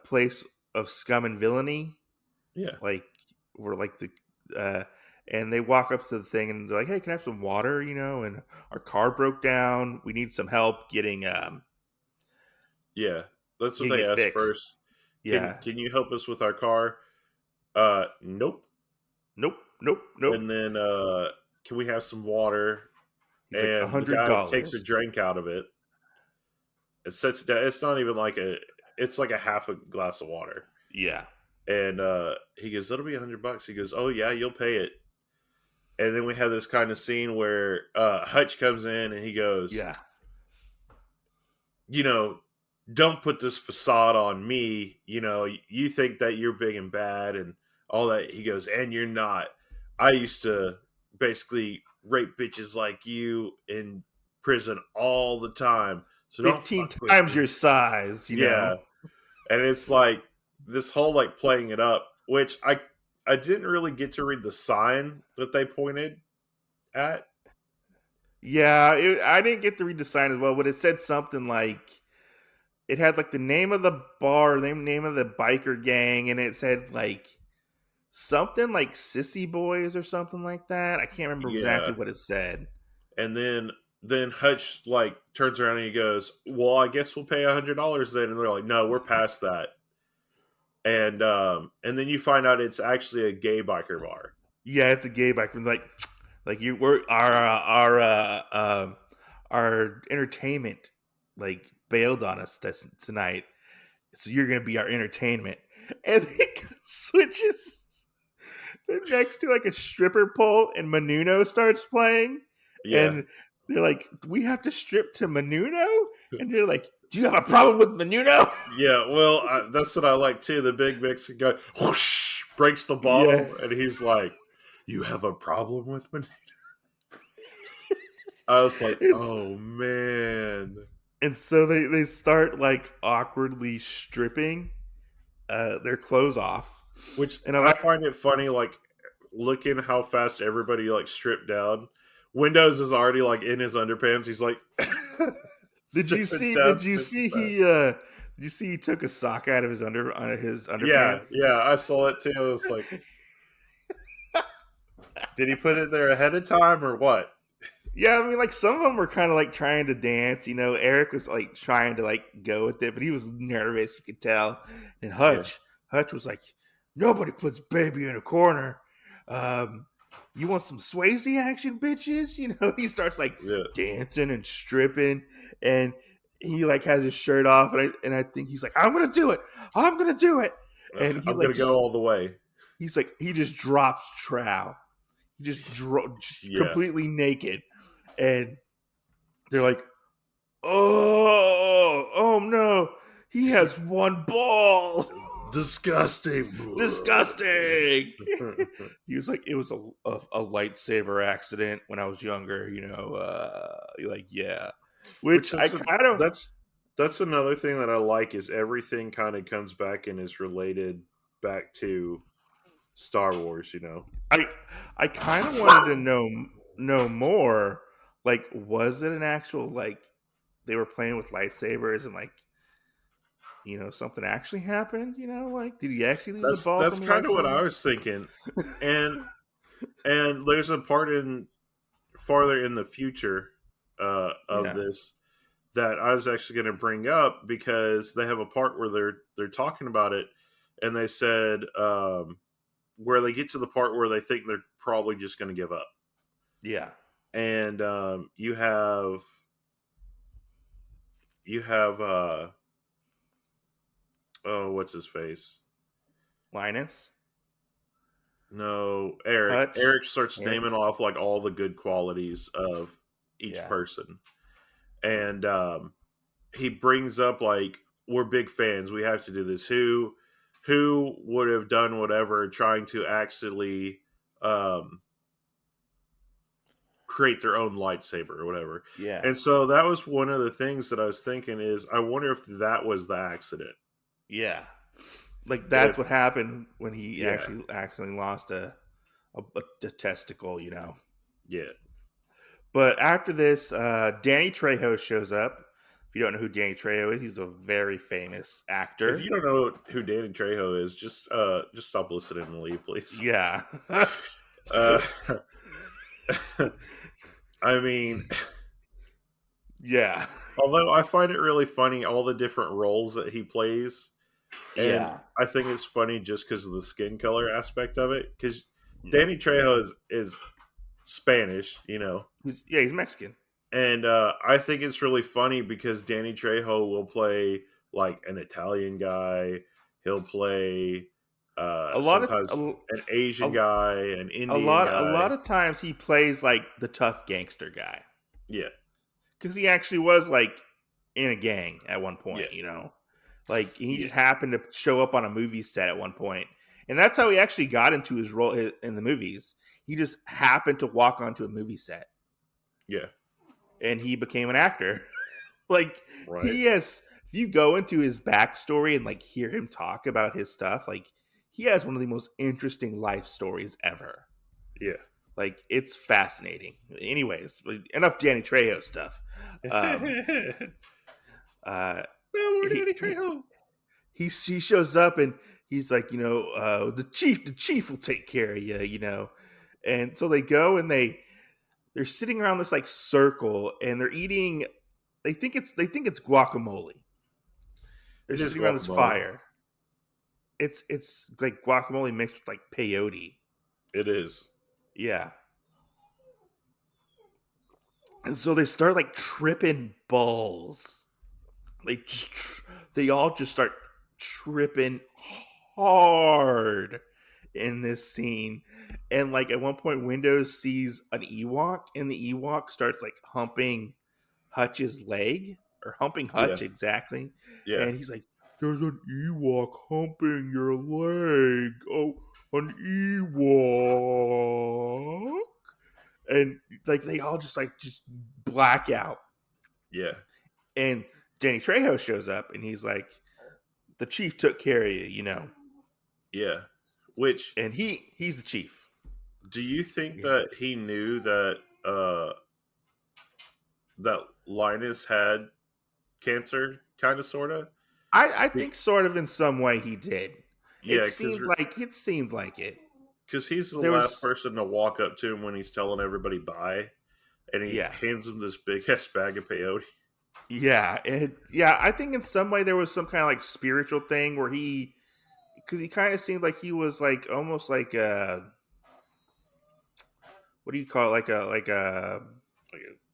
Speaker 1: place of scum and villainy.
Speaker 4: Yeah,
Speaker 1: like we're like the. And they walk up to the thing and they're like, "Hey, can I have some water?" You know, and our car broke down. We need some help getting.
Speaker 4: Yeah, that's what
Speaker 1: getting
Speaker 4: they
Speaker 1: it
Speaker 4: asked
Speaker 1: fixed.
Speaker 4: first.
Speaker 1: Yeah.
Speaker 4: Can you help us with our car? Nope.
Speaker 1: Nope.
Speaker 4: And then, can we have some water?
Speaker 1: He's
Speaker 4: and
Speaker 1: like
Speaker 4: the guy
Speaker 1: $100.
Speaker 4: takes a drink out of it. It sets it down. It's not even like it's like a half a glass of water.
Speaker 1: Yeah.
Speaker 4: And he goes, "That'll be $100." He goes, "Oh yeah, you'll pay it." And then we have this kind of scene where Hutch comes in and he goes,
Speaker 1: Yeah.
Speaker 4: You know, don't put this facade on me. You know, you think that you're big and bad and all that. He goes, "And you're not. I used to basically rape bitches like you in prison all the time. So
Speaker 1: 15 times your size, you know?
Speaker 4: And it's like this whole like playing it up, which I didn't really get to read the sign that they pointed at.
Speaker 1: Yeah, I didn't get to read the sign as well, but it said something like, it had like the name of the bar, the name of the biker gang, and it said like something like Sissy Boys or something like that. I can't remember exactly what it said.
Speaker 4: And then Hutch like turns around and he goes, "Well, I guess we'll pay $100 then." And they're like, "No, we're past that." And then you find out it's actually a gay biker bar.
Speaker 1: Yeah, it's a gay biker. Like you were our entertainment like bailed on us tonight, so you're gonna be our entertainment. And it switches. They're next to like a stripper pole, and Menudo starts playing.
Speaker 4: Yeah.
Speaker 1: And they're like, "We have to strip to Menudo," and they're like, "Do you have a problem with Menudo?"
Speaker 4: Yeah, well, that's what I like too. The big Mexican guy whoosh, breaks the bottle, and he's like, "You have a problem with Menudo?" I was like, "Oh man!"
Speaker 1: And so they start like awkwardly stripping their clothes off,
Speaker 4: which I find it funny. Like looking how fast everybody like stripped down. Windows is already like in his underpants. He's like,
Speaker 1: Did you see he took a sock out of his underpants?
Speaker 4: Yeah, I saw it too. I was like, did he put it there ahead of time or what?
Speaker 1: Yeah, I mean, like some of them were kind of like trying to dance. You know, Eric was like trying to like go with it, but he was nervous. You could tell. And Hutch was like, "Nobody puts baby in a corner. You want some Swayze action, bitches?" You know, he starts like dancing and stripping, and he like has his shirt off, and I think he's like, "I'm gonna do it. I'm gonna do it." And
Speaker 4: I'm gonna go all the way.
Speaker 1: He's like, he just drops trow. He just completely naked, and they're like, "Oh no, He has one ball.
Speaker 4: Disgusting.
Speaker 1: Disgusting. He was like, it was a lightsaber accident when I was younger, like, yeah. Which I kind of
Speaker 4: that's another thing that I like is everything kind of comes back and is related back to Star Wars,
Speaker 1: I kind of wanted to know more. Like, was it an actual, like, they were playing with lightsabers and, like, something actually happened? Like, did he actually lose a ball
Speaker 4: That's
Speaker 1: from the
Speaker 4: kind of what
Speaker 1: lightsaber?
Speaker 4: I was thinking. And there's a part farther in the future of this that I was actually going to bring up because they have a part where they're talking about it, and they said where they get to the part where they think they're probably just going to give up.
Speaker 1: Yeah.
Speaker 4: And you have what's his face?
Speaker 1: Linus?
Speaker 4: No, Eric.
Speaker 1: Hutch?
Speaker 4: Eric starts naming off like all the good qualities of each person. And he brings up like, we're big fans. We have to do this. Who would have done whatever trying to actually create their own lightsaber or whatever.
Speaker 1: Yeah.
Speaker 4: And so that was one of the things that I was thinking is, I wonder if that was the accident.
Speaker 1: Yeah. Like, that's what happened when he actually accidentally lost a testicle,
Speaker 4: Yeah.
Speaker 1: But after this, Danny Trejo shows up. If you don't know who Danny Trejo is, he's a very famous actor.
Speaker 4: If you don't know who Danny Trejo is, just stop listening and leave, please.
Speaker 1: Yeah.
Speaker 4: I mean,
Speaker 1: yeah.
Speaker 4: Although I find it really funny all the different roles that he plays. And I think it's funny just because of the skin color aspect of it. Because Danny Trejo is Spanish,
Speaker 1: He's Mexican.
Speaker 4: And I think it's really funny because Danny Trejo will play like an Italian guy. He'll play an Asian guy, an Indian guy.
Speaker 1: A lot of times he plays like the tough gangster guy.
Speaker 4: Yeah.
Speaker 1: Because he actually was like in a gang at one point, Like, he just happened to show up on a movie set at one point. And that's how he actually got into his role in the movies. He just happened to walk onto a movie set.
Speaker 4: Yeah.
Speaker 1: And he became an actor. Like,
Speaker 4: right.
Speaker 1: if you go into his backstory and, like, hear him talk about his stuff, like, he has one of the most interesting life stories ever.
Speaker 4: Yeah.
Speaker 1: Like, it's fascinating. Anyways, enough Danny Trejo stuff.
Speaker 4: Danny Trejo.
Speaker 1: He shows up and he's like, the chief will take care of you, And so they go and they're sitting around this like circle and they're eating. They think it's guacamole. They're sitting around this fire. It's like guacamole mixed with like peyote.
Speaker 4: It is.
Speaker 1: Yeah. And so they start like tripping balls. They all just start tripping hard in this scene. And like at one point Windows sees an Ewok and the Ewok starts like humping Hutch's leg or humping Hutch exactly.
Speaker 4: Yeah.
Speaker 1: And he's like, there's an Ewok humping your leg. Oh, an Ewok. And like they all just black out.
Speaker 4: Yeah.
Speaker 1: And Danny Trejo shows up and he's like, the chief took care of you,
Speaker 4: Yeah.
Speaker 1: And he's the chief.
Speaker 4: Do you think that he knew that that Linus had cancer, kind of, sort of?
Speaker 1: I think sort of in some way he did.
Speaker 4: Yeah,
Speaker 1: it seemed like it.
Speaker 4: Because he's the last person to walk up to him when he's telling everybody bye, and he hands him this big ass bag of peyote.
Speaker 1: Yeah, I think in some way there was some kind of like spiritual thing where because he kind of seemed like he was like almost like a, what do you call it, like a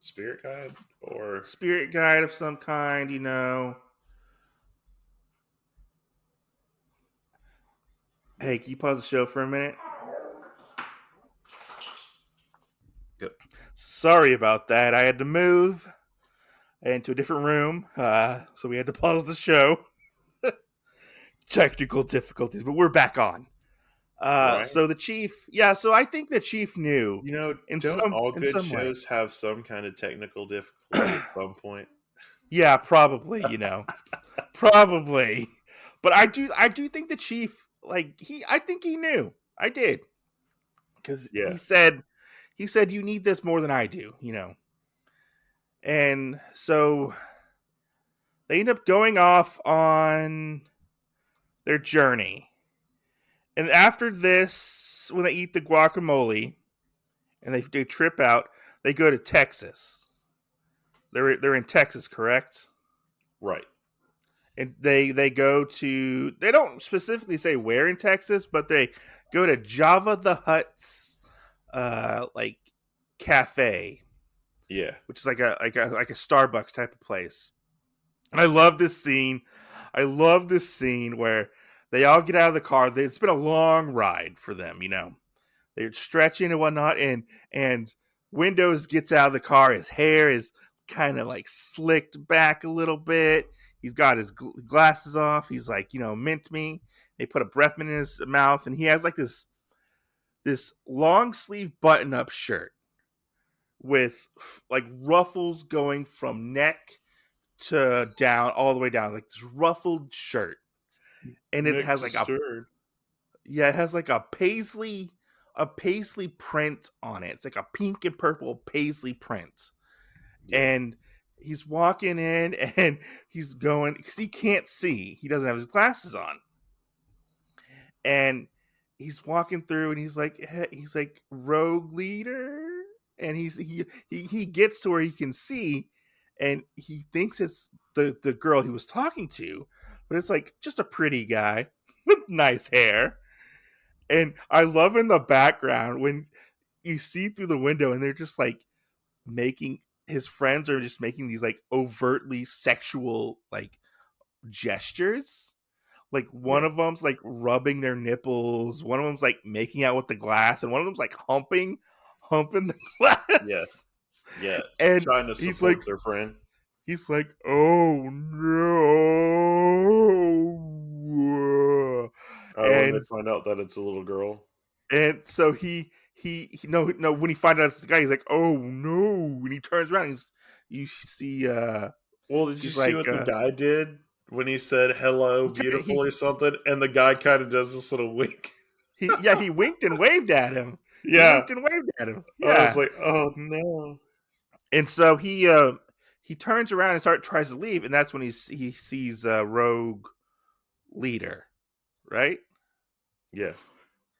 Speaker 4: spirit guide or
Speaker 1: spirit guide of some kind, Hey, can you pause the show for a minute?
Speaker 4: Yep.
Speaker 1: Sorry about that. I had to move into a different room, so we had to pause the show. technical difficulties, but we're back on.
Speaker 4: Right.
Speaker 1: So the chief, so I think the chief knew
Speaker 4: You know,
Speaker 1: in
Speaker 4: don't all good
Speaker 1: some way.
Speaker 4: shows have some kind of technical difficulty at some point?
Speaker 1: Yeah, probably, probably. But I do think the chief, I think he knew. I did. Because
Speaker 4: Yeah.
Speaker 1: he said, you need this more than I do, And so they end up going off on their journey. And after this, when they eat the guacamole and they trip out, they go to Texas. They're in Texas, correct?
Speaker 4: Right.
Speaker 1: And they go to, they don't specifically say where in Texas, but they go to Java the Hutt's cafe, which is like a Starbucks type of place. And I love this scene. I love this scene where they all get out of the car. It's been a long ride for them, They're stretching and whatnot, and Windows gets out of the car. His hair is kind of like slicked back a little bit. He's got his glasses off. He's like, mint me. They put a breath mint in his mouth, and he has like this long sleeve button up shirt with like ruffles going from neck to down, all the way down, like this ruffled shirt, and it has like it has like a paisley print on it. It's like a pink and purple paisley print, and he's walking in and he's going because he can't see. He doesn't have his glasses on, and he's walking through and he's like rogue leader, and he gets to where he can see, and he thinks it's the girl he was talking to, but it's like just a pretty guy with nice hair. And I love in the background when you see through the window and they're just like his friends are just making these like overtly sexual like gestures. Like one of them's like rubbing their nipples, one of them's like making out with the glass, and one of them's like humping the glass.
Speaker 4: Yeah.
Speaker 1: And
Speaker 4: trying to support their friend.
Speaker 1: He's like, oh no.
Speaker 4: When they find out that it's a little girl.
Speaker 1: And so he when he finds out it's the guy, he's like, oh no. When he turns around, you see
Speaker 4: did you see what the guy did when he said hello, beautiful or something? And the guy kind of does this little wink.
Speaker 1: He winked and waved at him.
Speaker 4: Yeah.
Speaker 1: He winked and waved at him. Yeah.
Speaker 4: I was like, oh no.
Speaker 1: And so he turns around and tries to leave, and that's when he sees Rogue Leader, right?
Speaker 4: Yeah.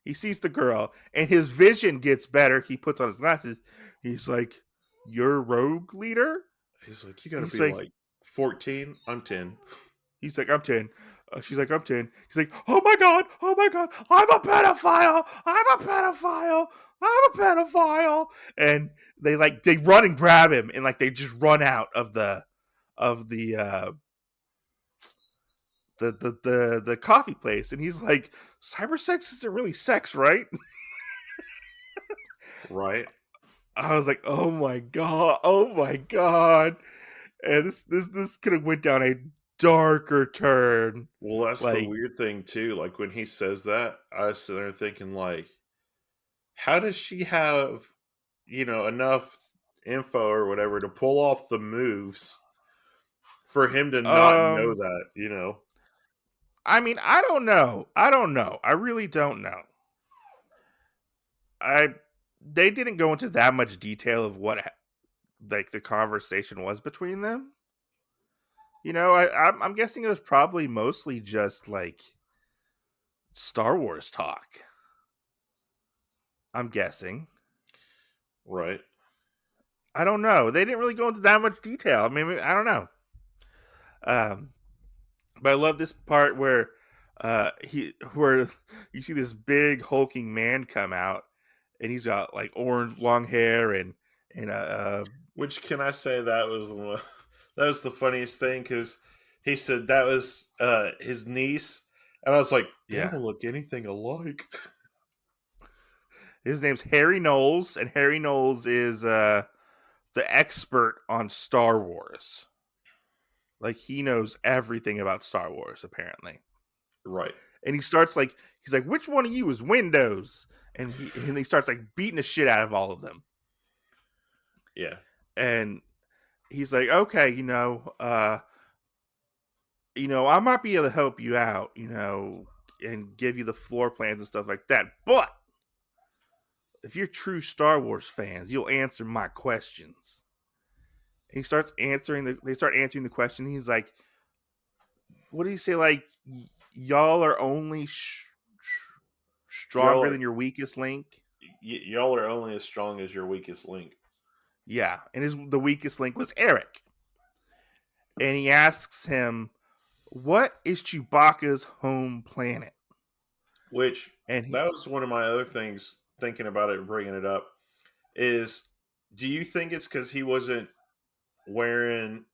Speaker 1: He sees the girl, and his vision gets better. He puts on his glasses. He's like, "You're Rogue Leader?"
Speaker 4: He's like, "You gotta be like 14. I'm 10."
Speaker 1: He's like, "I'm 10." She's like, "I'm 10." He's like, "Oh my god! I'm a pedophile! And they run and grab him, and like they just run out of the coffee place, and he's like, cyber sex isn't really sex, right?
Speaker 4: Right.
Speaker 1: I was like, oh my god. And this could have went down a darker turn.
Speaker 4: Well, that's the weird thing too. Like when he says that, I was sitting there thinking, like, how does she have, enough info or whatever to pull off the moves for him to not know that,
Speaker 1: I mean, I don't know. I really don't know. They didn't go into that much detail of what the conversation was between them. I'm guessing it was probably mostly just like Star Wars talk. I'm guessing.
Speaker 4: Right.
Speaker 1: I don't know. They didn't really go into that much detail. I mean, I don't know. But I love this part where where you see this big hulking man come out, and he's got like orange long hair and
Speaker 4: which, can I say, that was the funniest thing, because he said that was his niece, and I was like, they don't look anything alike.
Speaker 1: His name's Harry Knowles, and Harry Knowles is the expert on Star Wars. Like, he knows everything about Star Wars, apparently.
Speaker 4: Right.
Speaker 1: And he's like, which one of you is Windows? And he starts like beating the shit out of all of them.
Speaker 4: Yeah.
Speaker 1: And he's like, okay, I might be able to help you out, and give you the floor plans and stuff like that. But if you're true Star Wars fans, you'll answer my questions. And they start answering the question. He's like, what do you say? Like, y'all are only stronger than your weakest link.
Speaker 4: Y'all are only as strong as your weakest link.
Speaker 1: Yeah. And the weakest link was Eric. And he asks him, what is Chewbacca's home planet?
Speaker 4: Which, that was one of my other things, thinking about it and bringing it up, is, do you think it's because he wasn't wearing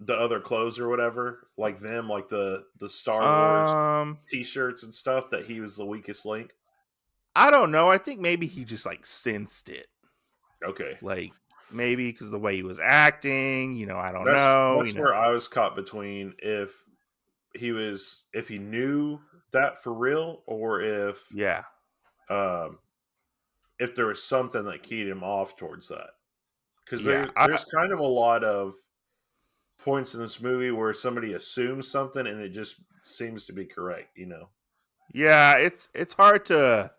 Speaker 4: the other clothes or whatever, like them, like the Star Wars t-shirts and stuff, that he was the weakest link?
Speaker 1: I don't know. I think maybe he just like sensed it.
Speaker 4: Okay.
Speaker 1: Like, maybe because of the way he was acting, I don't know.
Speaker 4: That's where I was caught between if he knew that for real, or if there was something that keyed him off towards that. Because there's kind of a lot of points in this movie where somebody assumes something and it just seems to be correct,
Speaker 1: Yeah, it's hard to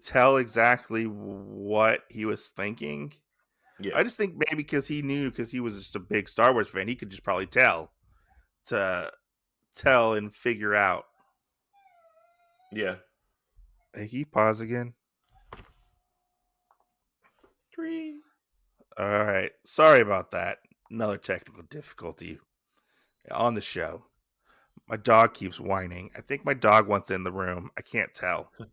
Speaker 1: tell exactly what he was thinking. Yeah. I just think maybe because he was just a big Star Wars fan, he could just probably tell and figure out.
Speaker 4: Yeah.
Speaker 1: Hey, can you pause again? 3. All right. Sorry about that. Another technical difficulty on the show. My dog keeps whining. I think my dog wants in the room. I can't tell.
Speaker 4: I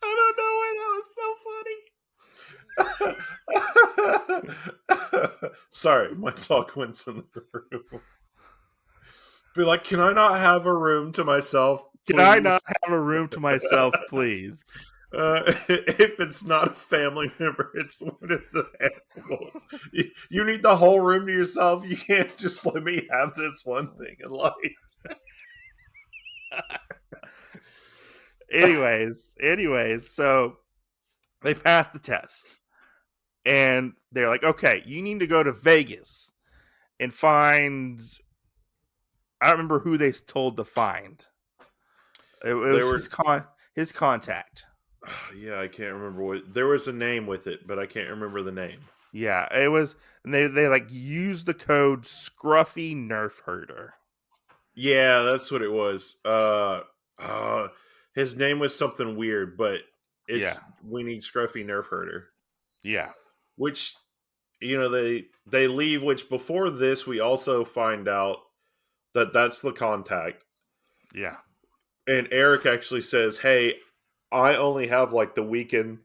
Speaker 4: don't know why that was so funny. Sorry, my dog went in the room. Be like, can I not have a room to myself, please?
Speaker 1: Can I not have a room to myself, please?
Speaker 4: If it's not a family member, it's one of the animals. You need the whole room to yourself. You can't just let me have this one thing in life.
Speaker 1: Anyways, so they passed the test. And they're like, okay, you need to go to Vegas and find... I don't remember who they told to find. It was his contact.
Speaker 4: Yeah, I can't remember what. There was a name with it, but I can't remember the name.
Speaker 1: Yeah, it was, and they like used the code Scruffy Nerf Herder.
Speaker 4: Yeah, that's what it was. His name was something weird, but we need Scruffy Nerf Herder.
Speaker 1: Yeah,
Speaker 4: which they leave. Which before this, we also find out that that's the contact.
Speaker 1: Yeah,
Speaker 4: and Eric actually says, "Hey, I only have like the weekend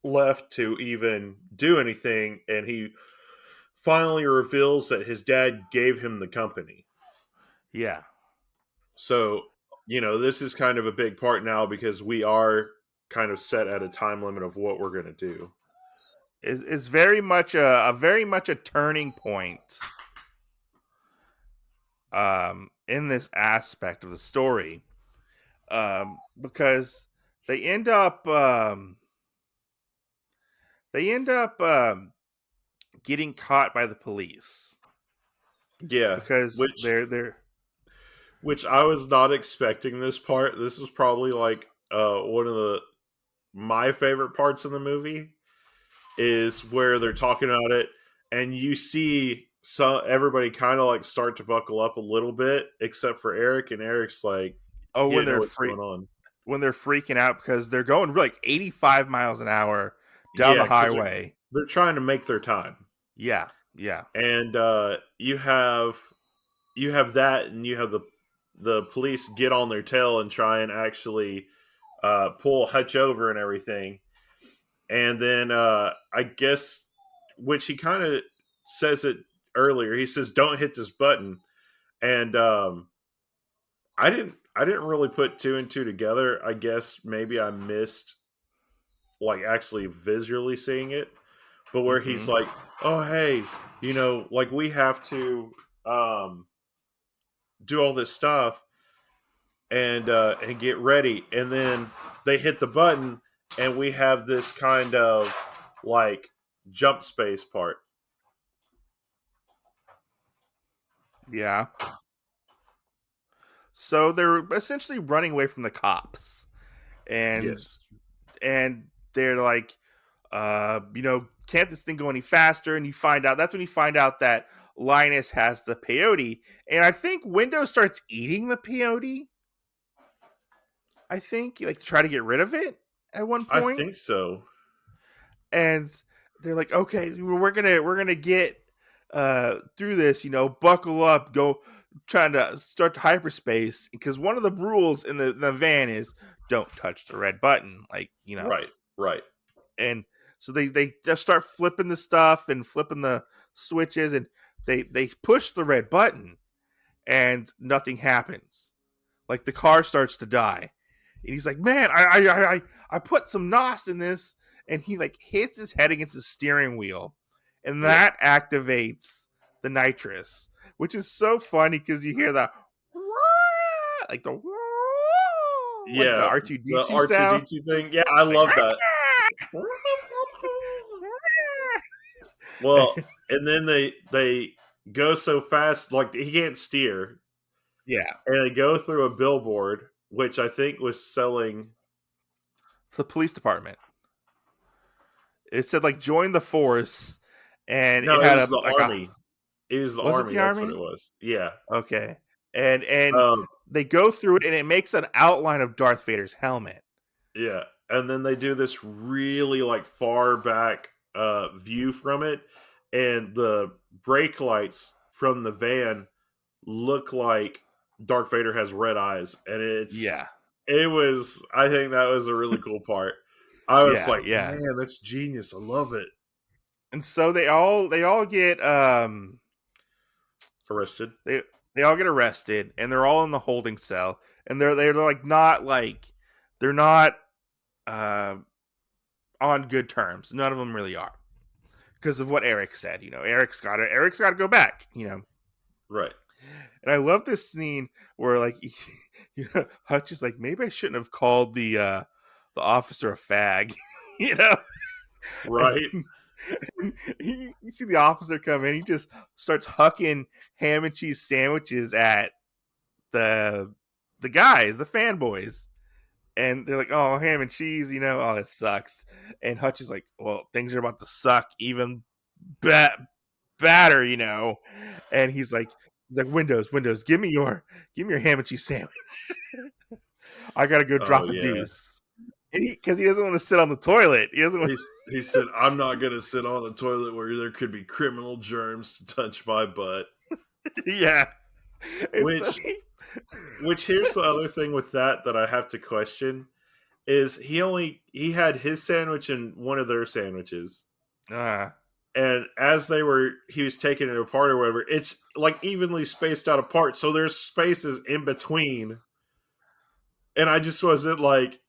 Speaker 4: left to even do anything," and he finally reveals that his dad gave him the company.
Speaker 1: Yeah.
Speaker 4: So, this is kind of a big part now because we are kind of set at a time limit of what we're going to do.
Speaker 1: It's very much a turning point in this aspect of the story, because they end up getting caught by the police.
Speaker 4: Yeah,
Speaker 1: because they're
Speaker 4: which I was not expecting this part. This is probably like one of my favorite parts of the movie, is where they're talking about it and you see everybody kind of like start to buckle up a little bit, except for Eric, and Eric's like,
Speaker 1: when they're freaking out because they're going like 85 miles an hour down the highway.
Speaker 4: They're trying to make their time.
Speaker 1: Yeah.
Speaker 4: And you have that, and you have the police get on their tail and try and actually pull Hutch over and everything. And then I guess, which he kind of says it earlier, he says, "Don't hit this button." And I didn't really put 2 and 2 together. I guess maybe I missed like actually visually seeing it, but where he's
Speaker 1: Mm-hmm.
Speaker 4: like, oh hey, like we have to do all this stuff and get ready, and then they hit the button, and we have this kind of like jump space part.
Speaker 1: Yeah. So they're essentially running away from the cops, and
Speaker 4: Yes,
Speaker 1: and they're like, can't this thing go any faster? And you find out that's when you find out that Linus has the peyote, and I think Windows starts eating the peyote. I think like try to get rid of it at one
Speaker 4: I
Speaker 1: point,
Speaker 4: think so.
Speaker 1: and they're like, okay, we're gonna get through this. Buckle up, go trying to start to hyperspace because one of the rules in the van is don't touch the red button,
Speaker 4: Right, right.
Speaker 1: and so they just start flipping the stuff and flipping the switches, and they push the red button, and nothing happens. Like the car starts to die, and he's like, "Man, I put some nos in this," and he like hits his head against the steering wheel, and
Speaker 4: Yeah.
Speaker 1: that activates the nitrous, which is so funny because you hear the like the like the
Speaker 4: Yeah, the
Speaker 1: R2D2 sound.
Speaker 4: R2D2 thing. Yeah, I
Speaker 1: Like,
Speaker 4: love that. Well, and then they go so fast, like he can't steer,
Speaker 1: yeah,
Speaker 4: and they go through a billboard, which I think was selling.
Speaker 1: the police department. It said like join the force, and
Speaker 4: No,
Speaker 1: it
Speaker 4: it
Speaker 1: had
Speaker 4: was the
Speaker 1: like a
Speaker 4: army. It was the
Speaker 1: was it
Speaker 4: army.
Speaker 1: the
Speaker 4: That's what
Speaker 1: army?
Speaker 4: it was. Yeah.
Speaker 1: Okay, and
Speaker 4: Um.
Speaker 1: they go through it, and it makes an outline of Darth Vader's helmet.
Speaker 4: Yeah, and then they do this really like far back view from it, and the brake lights from the van look like Darth Vader has red eyes, and
Speaker 1: Yeah,
Speaker 4: it was. I think that was a really cool part. I was
Speaker 1: yeah,
Speaker 4: like,
Speaker 1: yeah.
Speaker 4: man, that's genius. I love it.
Speaker 1: And so they all get
Speaker 4: Arrested.
Speaker 1: they all get arrested, and they're all in the holding cell, and they're like not like they're not uh on good terms. None of them really are because of what Eric said. Eric's got to go back.
Speaker 4: Right.
Speaker 1: And I love this scene where like Hutch is like, maybe I shouldn't have called the officer a fag, you know.
Speaker 4: Right.
Speaker 1: And you see the officer come in, he just starts hucking ham and cheese sandwiches at the guys, the fanboys. And they're like, oh, ham and cheese, oh, that sucks. And Hutch is like, well, things are about to suck even badder, And he's like, Windows, give me your ham and cheese sandwich. I gotta go
Speaker 4: Oh
Speaker 1: drop a
Speaker 4: yeah.
Speaker 1: deuce. And because he doesn't want to sit on the toilet. He doesn't want
Speaker 4: He said, "I'm not going to sit on a toilet where there could be criminal germs to touch my butt."
Speaker 1: yeah.
Speaker 4: Which here's the other thing with that I have to question is he had his sandwich and one of their sandwiches, and as he was taking it apart or whatever, it's like evenly spaced out apart, so there's spaces in between, and I just wasn't like,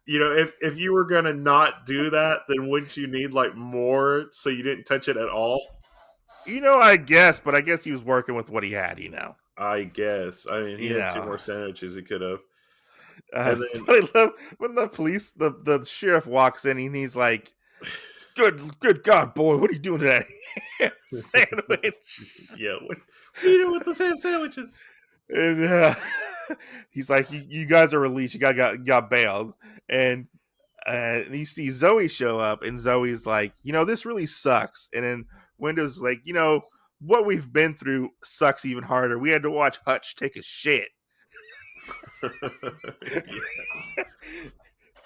Speaker 4: if you were gonna not do that, then wouldn't you need like more so you didn't touch it at all?
Speaker 1: I guess, but I guess he was working with what he had,
Speaker 4: I guess. I mean, he had two more sandwiches he could have. And then,
Speaker 1: but I love when the sheriff walks in and he's like, "Good God, boy, what are you doing to that sandwich?"
Speaker 4: Yeah, what are you doing with those ham sandwiches?
Speaker 1: And he's like, "You guys are released. You got bailed." And you see Zoe show up, and Zoe's like, "This really sucks." And then Windows is like, what we've been through sucks even harder. We had to watch Hutch take a shit.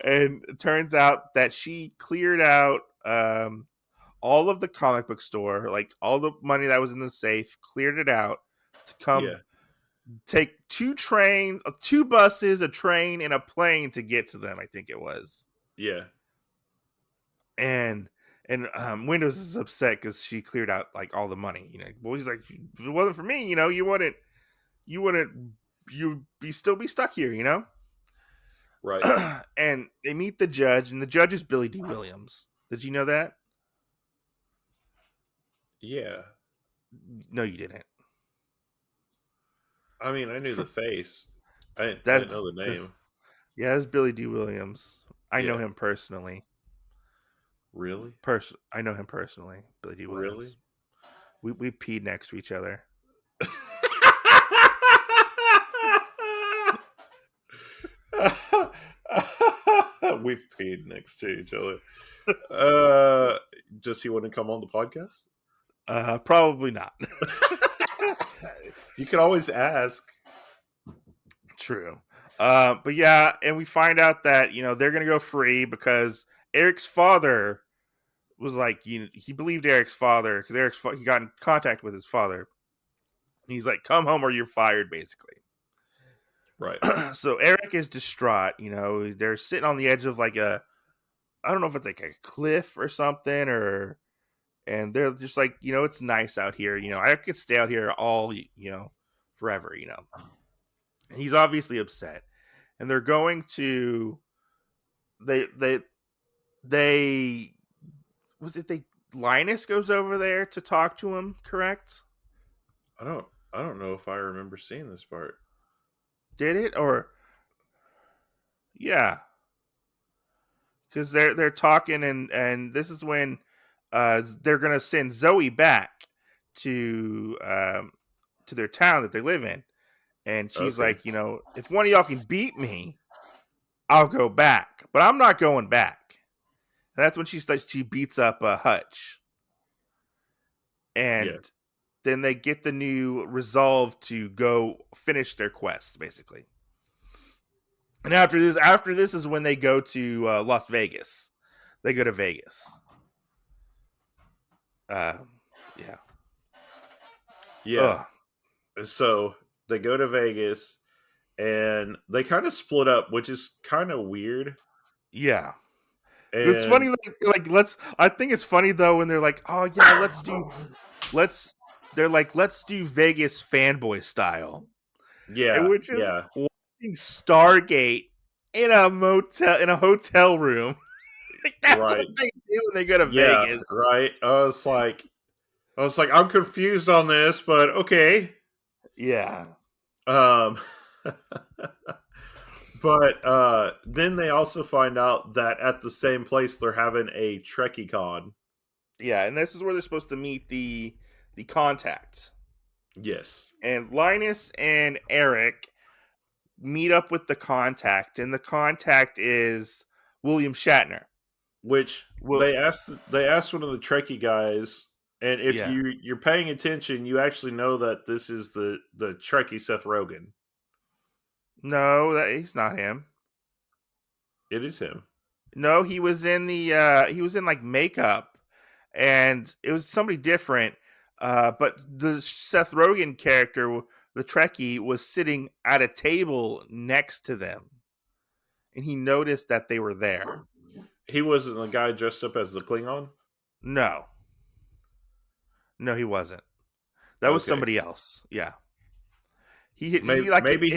Speaker 1: And it turns out that she cleared out all of the comic book store, like all the money that was in the safe, cleared it out to come take 2 buses, a train, and a plane to get to them, I think it was.
Speaker 4: Yeah.
Speaker 1: And Windows is upset because she cleared out like all the money. Well, he's like, if it wasn't for me, you'd still be stuck here,
Speaker 4: Right.
Speaker 1: And they meet the judge, and the judge is Billy Dee Williams. Did you know that?
Speaker 4: Yeah.
Speaker 1: No, you didn't.
Speaker 4: I mean, I knew the face. I
Speaker 1: That
Speaker 4: didn't know the
Speaker 1: the,
Speaker 4: name.
Speaker 1: yeah, that's Billy Dee Williams. I know
Speaker 4: Yeah.
Speaker 1: him personally.
Speaker 4: Really?
Speaker 1: I know him personally, Billy Dee
Speaker 4: Really?
Speaker 1: Williams. We peed next to each other.
Speaker 4: We've peed next to each other. Does he want to come on the podcast?
Speaker 1: Probably not.
Speaker 4: You can always ask.
Speaker 1: True. But yeah, and we find out that they're gonna go free because Eric's father was like, he believed Eric's father because he got in contact with his father. And he's like, "Come home or you're fired," basically.
Speaker 4: Right.
Speaker 1: So Eric is distraught. They're sitting on the edge of like I don't know if it's like a cliff or something, and they're just like, it's nice out here. I could stay out here all, forever. And he's obviously upset, and they're going to they was it they Linus goes over there to talk to him, correct?
Speaker 4: I don't know if I remember seeing this part.
Speaker 1: Did it? Or yeah, because they're talking, and this is when they're gonna send Zoe back to their town that they live in, and she's
Speaker 4: Okay.
Speaker 1: like, if one of y'all can beat me, I'll go back, but I'm not going back. And that's when she beats up Hutch, and
Speaker 4: Yeah.
Speaker 1: then they get the new resolve to go finish their quest, basically. And after this is when they go to Las Vegas. They go to Vegas. Yeah.
Speaker 4: Yeah.
Speaker 1: Ugh.
Speaker 4: So they go to Vegas and they kind of split up, which is kind of weird.
Speaker 1: Yeah.
Speaker 4: And
Speaker 1: It's funny, I think it's funny though when they're like, oh yeah, let's do Vegas fanboy style.
Speaker 4: yeah,
Speaker 1: Which is
Speaker 4: yeah,
Speaker 1: watching Stargate in a hotel room. Like, that's
Speaker 4: right.
Speaker 1: what they do when they go to
Speaker 4: Yeah,
Speaker 1: Vegas.
Speaker 4: right. I was like, I'm confused on this, but okay.
Speaker 1: Yeah.
Speaker 4: Um, but then they also find out that at the same place they're having a Trekkie con.
Speaker 1: Yeah, and this is where they're supposed to meet the contact.
Speaker 4: Yes.
Speaker 1: And Linus and Eric meet up with the contact, and the contact is William Shatner.
Speaker 4: Which
Speaker 1: Well,
Speaker 4: they asked one of the Trekkie guys, and if
Speaker 1: yeah.
Speaker 4: you're paying attention, you actually know that this is the Trekkie Seth Rogen.
Speaker 1: No, he's not him.
Speaker 4: It is him.
Speaker 1: No, he was in like makeup, and it was somebody different. But the Seth Rogen character, the Trekkie, was sitting at a table next to them, and he noticed that they were there.
Speaker 4: He wasn't the guy dressed up as the Klingon?
Speaker 1: No, he wasn't. That was somebody else. Yeah,
Speaker 4: Maybe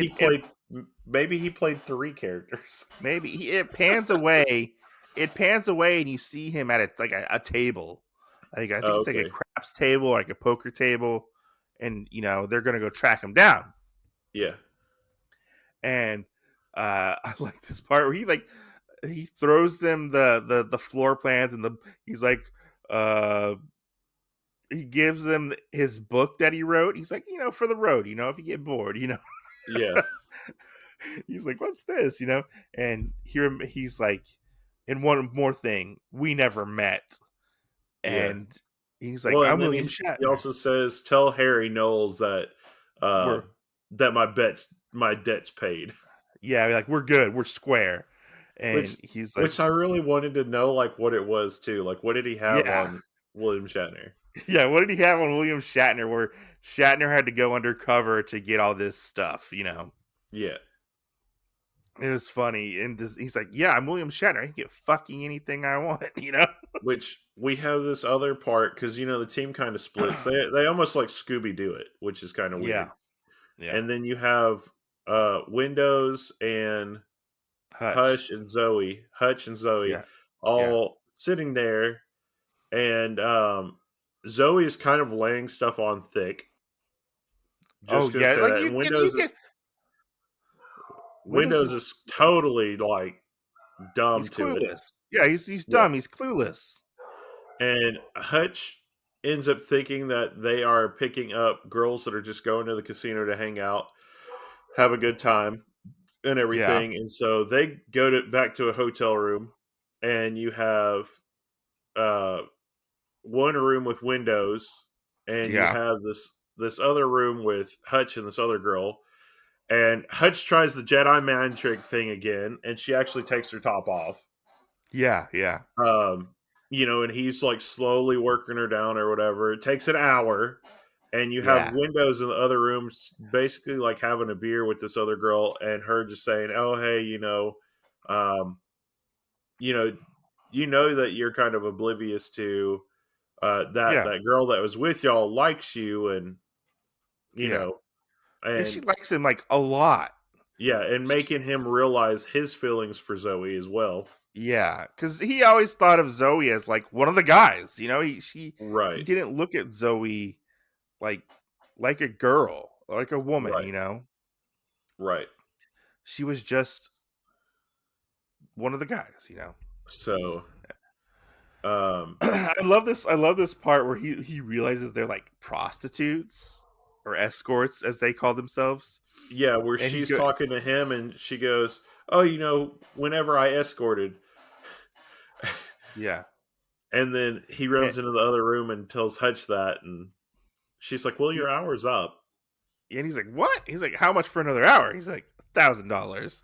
Speaker 4: he played three characters.
Speaker 1: Maybe it pans away. It pans away, and you see him at a table. I think it's like a craps table or like a poker table, and they're gonna go track him down.
Speaker 4: Yeah,
Speaker 1: and I like this part where he throws them the floor plans, and he's like he gives them his book that he wrote. He's like, for the road, if you get bored,
Speaker 4: yeah.
Speaker 1: He's like, what's this, and he's like, and one more thing, we never met. And he's like, I'm William Shatner.
Speaker 4: He also says, tell Harry Knowles that that my debt's paid.
Speaker 1: Yeah, like, we're good, we're square. And he's like,
Speaker 4: which I really wanted to know, like, what it was too. Like, what did he have on William Shatner?
Speaker 1: Yeah, what did he have on William Shatner, where Shatner had to go undercover to get all this stuff,
Speaker 4: Yeah.
Speaker 1: It was funny. And he's like, yeah, I'm William Shatner. I can get fucking anything I want,
Speaker 4: Which we have this other part, because, the team kind of splits. They almost like Scooby-Doo it, which is kind of weird.
Speaker 1: Yeah.
Speaker 4: And then you have Windows and Hutch and Zoe, all sitting there. And Zoe's kind of laying stuff on thick.
Speaker 1: Oh
Speaker 4: Just gonna
Speaker 1: yeah,
Speaker 4: say
Speaker 1: like
Speaker 4: that. And
Speaker 1: you get Windows
Speaker 4: Windows
Speaker 1: is
Speaker 4: is totally like dumb
Speaker 1: he's
Speaker 4: to it.
Speaker 1: clueless. Yeah, he's
Speaker 4: Yeah.
Speaker 1: dumb. He's clueless.
Speaker 4: And Hutch ends up thinking that they are picking up girls that are just going to the casino to hang out, have a good time, and
Speaker 1: Yeah,
Speaker 4: everything. And so they go back to a hotel room, and you have uh, one room with windows, and you
Speaker 1: yeah,
Speaker 4: have this other room with Hutch and this other girl. And Hutch tries the Jedi mind trick thing again, and she actually takes her top off.
Speaker 1: yeah, yeah,
Speaker 4: And he's like slowly working her down or whatever. It takes an hour, and you have
Speaker 1: yeah,
Speaker 4: windows in the other rooms, basically like having a beer with this other girl, and her just saying, "Oh, hey, um, you know, you know that you're kind of oblivious to that
Speaker 1: yeah,
Speaker 4: that girl that was with y'all likes you, and you
Speaker 1: yeah.
Speaker 4: know,
Speaker 1: And she
Speaker 4: and
Speaker 1: likes him like a lot.
Speaker 4: yeah, and
Speaker 1: She,
Speaker 4: making him realize his feelings for Zoe as well."
Speaker 1: yeah, because he always thought of Zoe as like one of the guys. You know, he
Speaker 4: Right,
Speaker 1: didn't look at Zoe like like a girl, like a woman.
Speaker 4: right,
Speaker 1: You know,
Speaker 4: right.
Speaker 1: she was just one of the guys. You know.
Speaker 4: So, um,
Speaker 1: I love this. I love this part where he realizes they're like prostitutes or escorts, as they call themselves,
Speaker 4: yeah, where
Speaker 1: and he
Speaker 4: she's
Speaker 1: go,
Speaker 4: talking to him and she goes, "Oh, whenever I escorted,"
Speaker 1: yeah,
Speaker 4: and then he
Speaker 1: and
Speaker 4: runs into the other room and tells Hutch that, and she's like, "Well,
Speaker 1: he
Speaker 4: your hour's up."
Speaker 1: and he's like, "What?" He's like, "How much for another hour?" He's like, $1,000.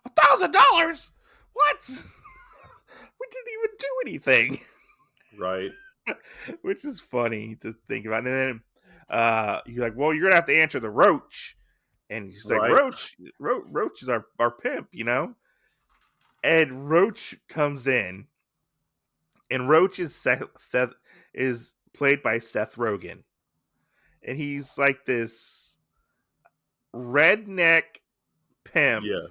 Speaker 1: $1,000? What? We didn't even do anything,
Speaker 4: Right,
Speaker 1: which is funny to think about. And then you're like, "Well, you're gonna have to answer the Roach," and he's like,
Speaker 4: right,
Speaker 1: Roach is our pimp, you know." And Roach comes in, and Roach is Seth is played by Seth Rogen, and he's like this redneck pimp
Speaker 4: yeah,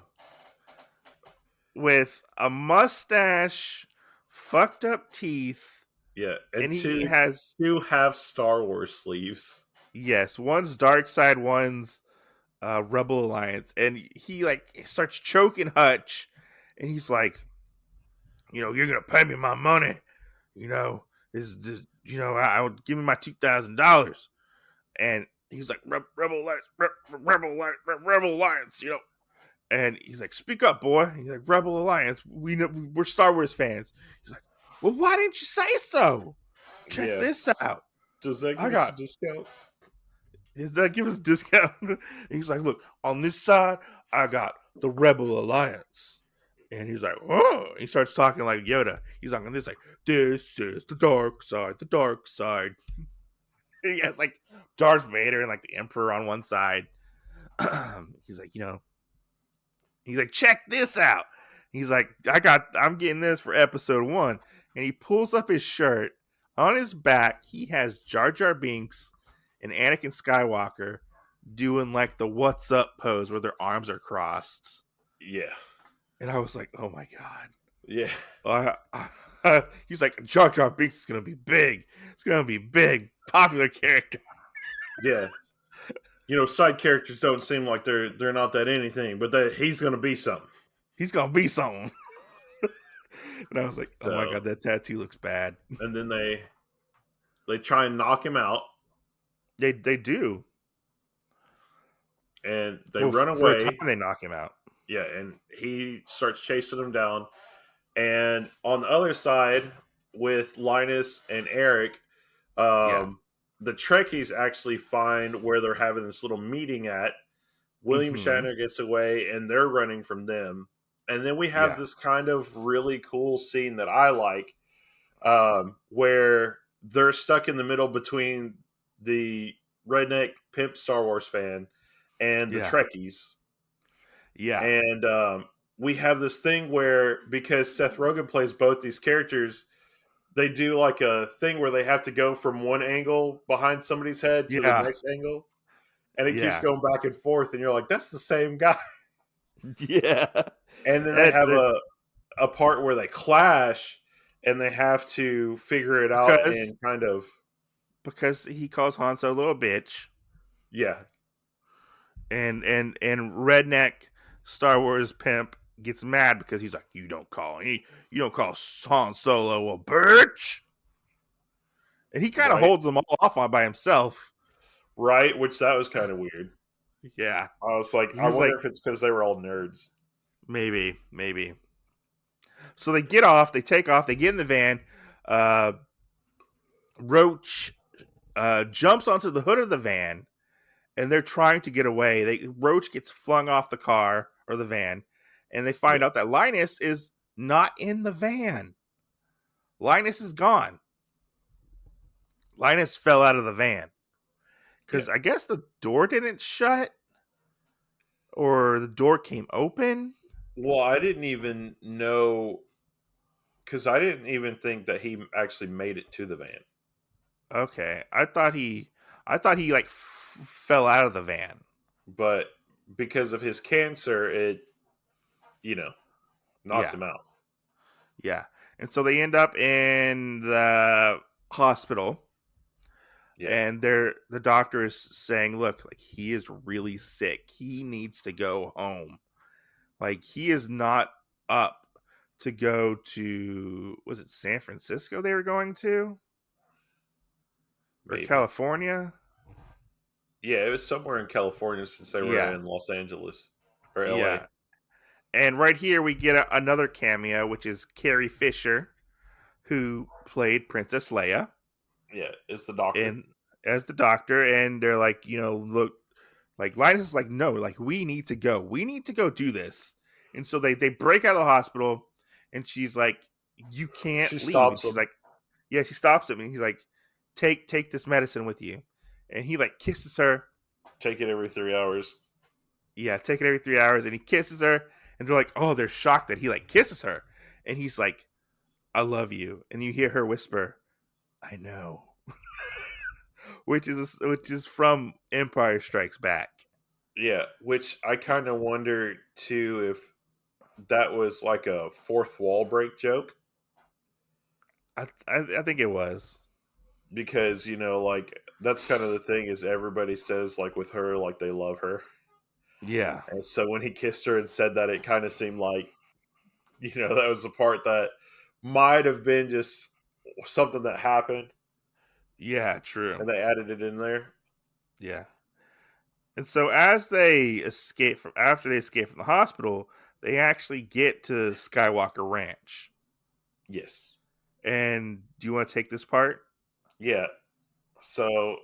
Speaker 1: with a mustache, fucked up teeth,
Speaker 4: yeah, and
Speaker 1: and he
Speaker 4: two
Speaker 1: has,
Speaker 4: two have Star Wars sleeves.
Speaker 1: yes, one's dark side, one's Rebel Alliance, and he like starts choking Hutch, and he's like, "You're gonna pay me my money, you know, is I would give me my $2,000." And he's like, Rebel Alliance, Rebel Alliance, Rebel Alliance, And he's like, "Speak up, boy." He's like, "Rebel Alliance. We're Star Wars fans." He's like, "Well, why didn't you say so? Check
Speaker 4: Yeah,
Speaker 1: this out.
Speaker 4: does that
Speaker 1: I
Speaker 4: give us a
Speaker 1: got
Speaker 4: discount?
Speaker 1: Does that give us a discount?" And he's like, "Look, on this side, I got the Rebel Alliance." And he's like, "Oh," he starts talking like Yoda. He's like, on this, like, "This is the dark side, the dark side." He has like Darth Vader and like the Emperor on one side. He's like, he's like, "Check this out." He's like, I'm getting this for episode 1. And he pulls up his shirt. On his back, he has Jar Jar Binks and Anakin Skywalker doing like the "what's up" pose where their arms are crossed.
Speaker 4: Yeah,
Speaker 1: And I was like, "Oh my
Speaker 4: yeah,
Speaker 1: God." He's like, "Jar Jar Binks is going to be big. It's going to be big. Popular character."
Speaker 4: yeah. Side characters don't seem like they're not that anything, but he's going to be something.
Speaker 1: He's going to be something. And I was like, "Oh my
Speaker 4: So,
Speaker 1: God, that tattoo looks bad."
Speaker 4: and then they try and knock him out,
Speaker 1: They do.
Speaker 4: and they
Speaker 1: Well,
Speaker 4: run
Speaker 1: for a time
Speaker 4: away.
Speaker 1: they knock him out.
Speaker 4: Yeah, and he starts chasing them down. And on the other side, with Linus and Eric,
Speaker 1: Yeah.
Speaker 4: the Trekkies actually find where they're having this little meeting at. William
Speaker 1: Mm-hmm.
Speaker 4: Shatner gets away, and they're running from them. And then we have
Speaker 1: Yeah.
Speaker 4: this kind of really cool scene that I like, where they're stuck in the middle between the redneck pimp Star Wars fan and the
Speaker 1: Yeah.
Speaker 4: Trekkies.
Speaker 1: Yeah.
Speaker 4: And we have this thing where, because Seth Rogen plays both these characters, they do like a thing where they have to go from one angle behind somebody's head to the
Speaker 1: Yeah.
Speaker 4: next angle, and it keeps
Speaker 1: Yeah.
Speaker 4: going back and forth, and you're like, that's the same guy.
Speaker 1: Yeah.
Speaker 4: And then they
Speaker 1: And
Speaker 4: have a part where they clash, and they have to figure it out
Speaker 1: because
Speaker 4: and kind of
Speaker 1: because he calls Han Solo a bitch,
Speaker 4: Yeah.
Speaker 1: and redneck Star Wars pimp gets mad because he's like, you don't call Han Solo a bitch, and he kind of
Speaker 4: Right.
Speaker 1: holds them all off on by himself.
Speaker 4: Right, which that was kind of weird.
Speaker 1: Yeah,
Speaker 4: I was like, I
Speaker 1: he's
Speaker 4: wonder
Speaker 1: like,
Speaker 4: if it's because they were all nerds.
Speaker 1: maybe. So they get off, they take off, they get in the van. Roach jumps onto the hood of the van, and they're trying to get away. Roach gets flung off the car or the van, and they find
Speaker 4: Yeah.
Speaker 1: out that Linus is not in the van. Linus is gone. Linus fell out of the van because I guess the door didn't shut, or the door came open.
Speaker 4: Well, I didn't even know, because I didn't even think that he actually made it to the van.
Speaker 1: Okay, I thought he like fell out of the van.
Speaker 4: But because of his cancer, it, knocked
Speaker 1: Yeah.
Speaker 4: him out.
Speaker 1: Yeah. And so they end up in the hospital.
Speaker 4: Yeah.
Speaker 1: And the doctor is saying, look, like, he is really sick. He needs to go home. Like, he is not up to go to, was it San Francisco they were going to? Or
Speaker 4: Maybe.
Speaker 1: California?
Speaker 4: Yeah, it was somewhere in California since they were in Los Angeles or LA.
Speaker 1: Yeah. And right here we get another cameo, which is Carrie Fisher, who played Princess Leia.
Speaker 4: Yeah, it's the doctor.
Speaker 1: And as the doctor, and they're like, look, like Linus is like, no, like, we need to go. We need to go do this. And so they break out of the hospital, and she's like, you can't leave. And she's like, yeah, she stops him, and he's like, take this medicine with you. And he like kisses her.
Speaker 4: Take it every 3 hours.
Speaker 1: Yeah, take it every 3 hours, and he kisses her, and they're like, oh, they're shocked that he like kisses her. And he's like, I love you. And you hear her whisper, I know. which is from Empire Strikes Back.
Speaker 4: Yeah, which I kind of wonder too if that was like a fourth wall break joke.
Speaker 1: I think it was,
Speaker 4: because like that's kind of the thing is everybody says like with her like they love her.
Speaker 1: Yeah.
Speaker 4: And so when he kissed her and said that, it kind of seemed like that was the part that might have been just something that happened.
Speaker 1: Yeah, true.
Speaker 4: And they added it in there.
Speaker 1: Yeah. And so after they escape from the hospital, they actually get to Skywalker Ranch.
Speaker 4: Yes.
Speaker 1: And do you want to take this part?
Speaker 4: Yeah. So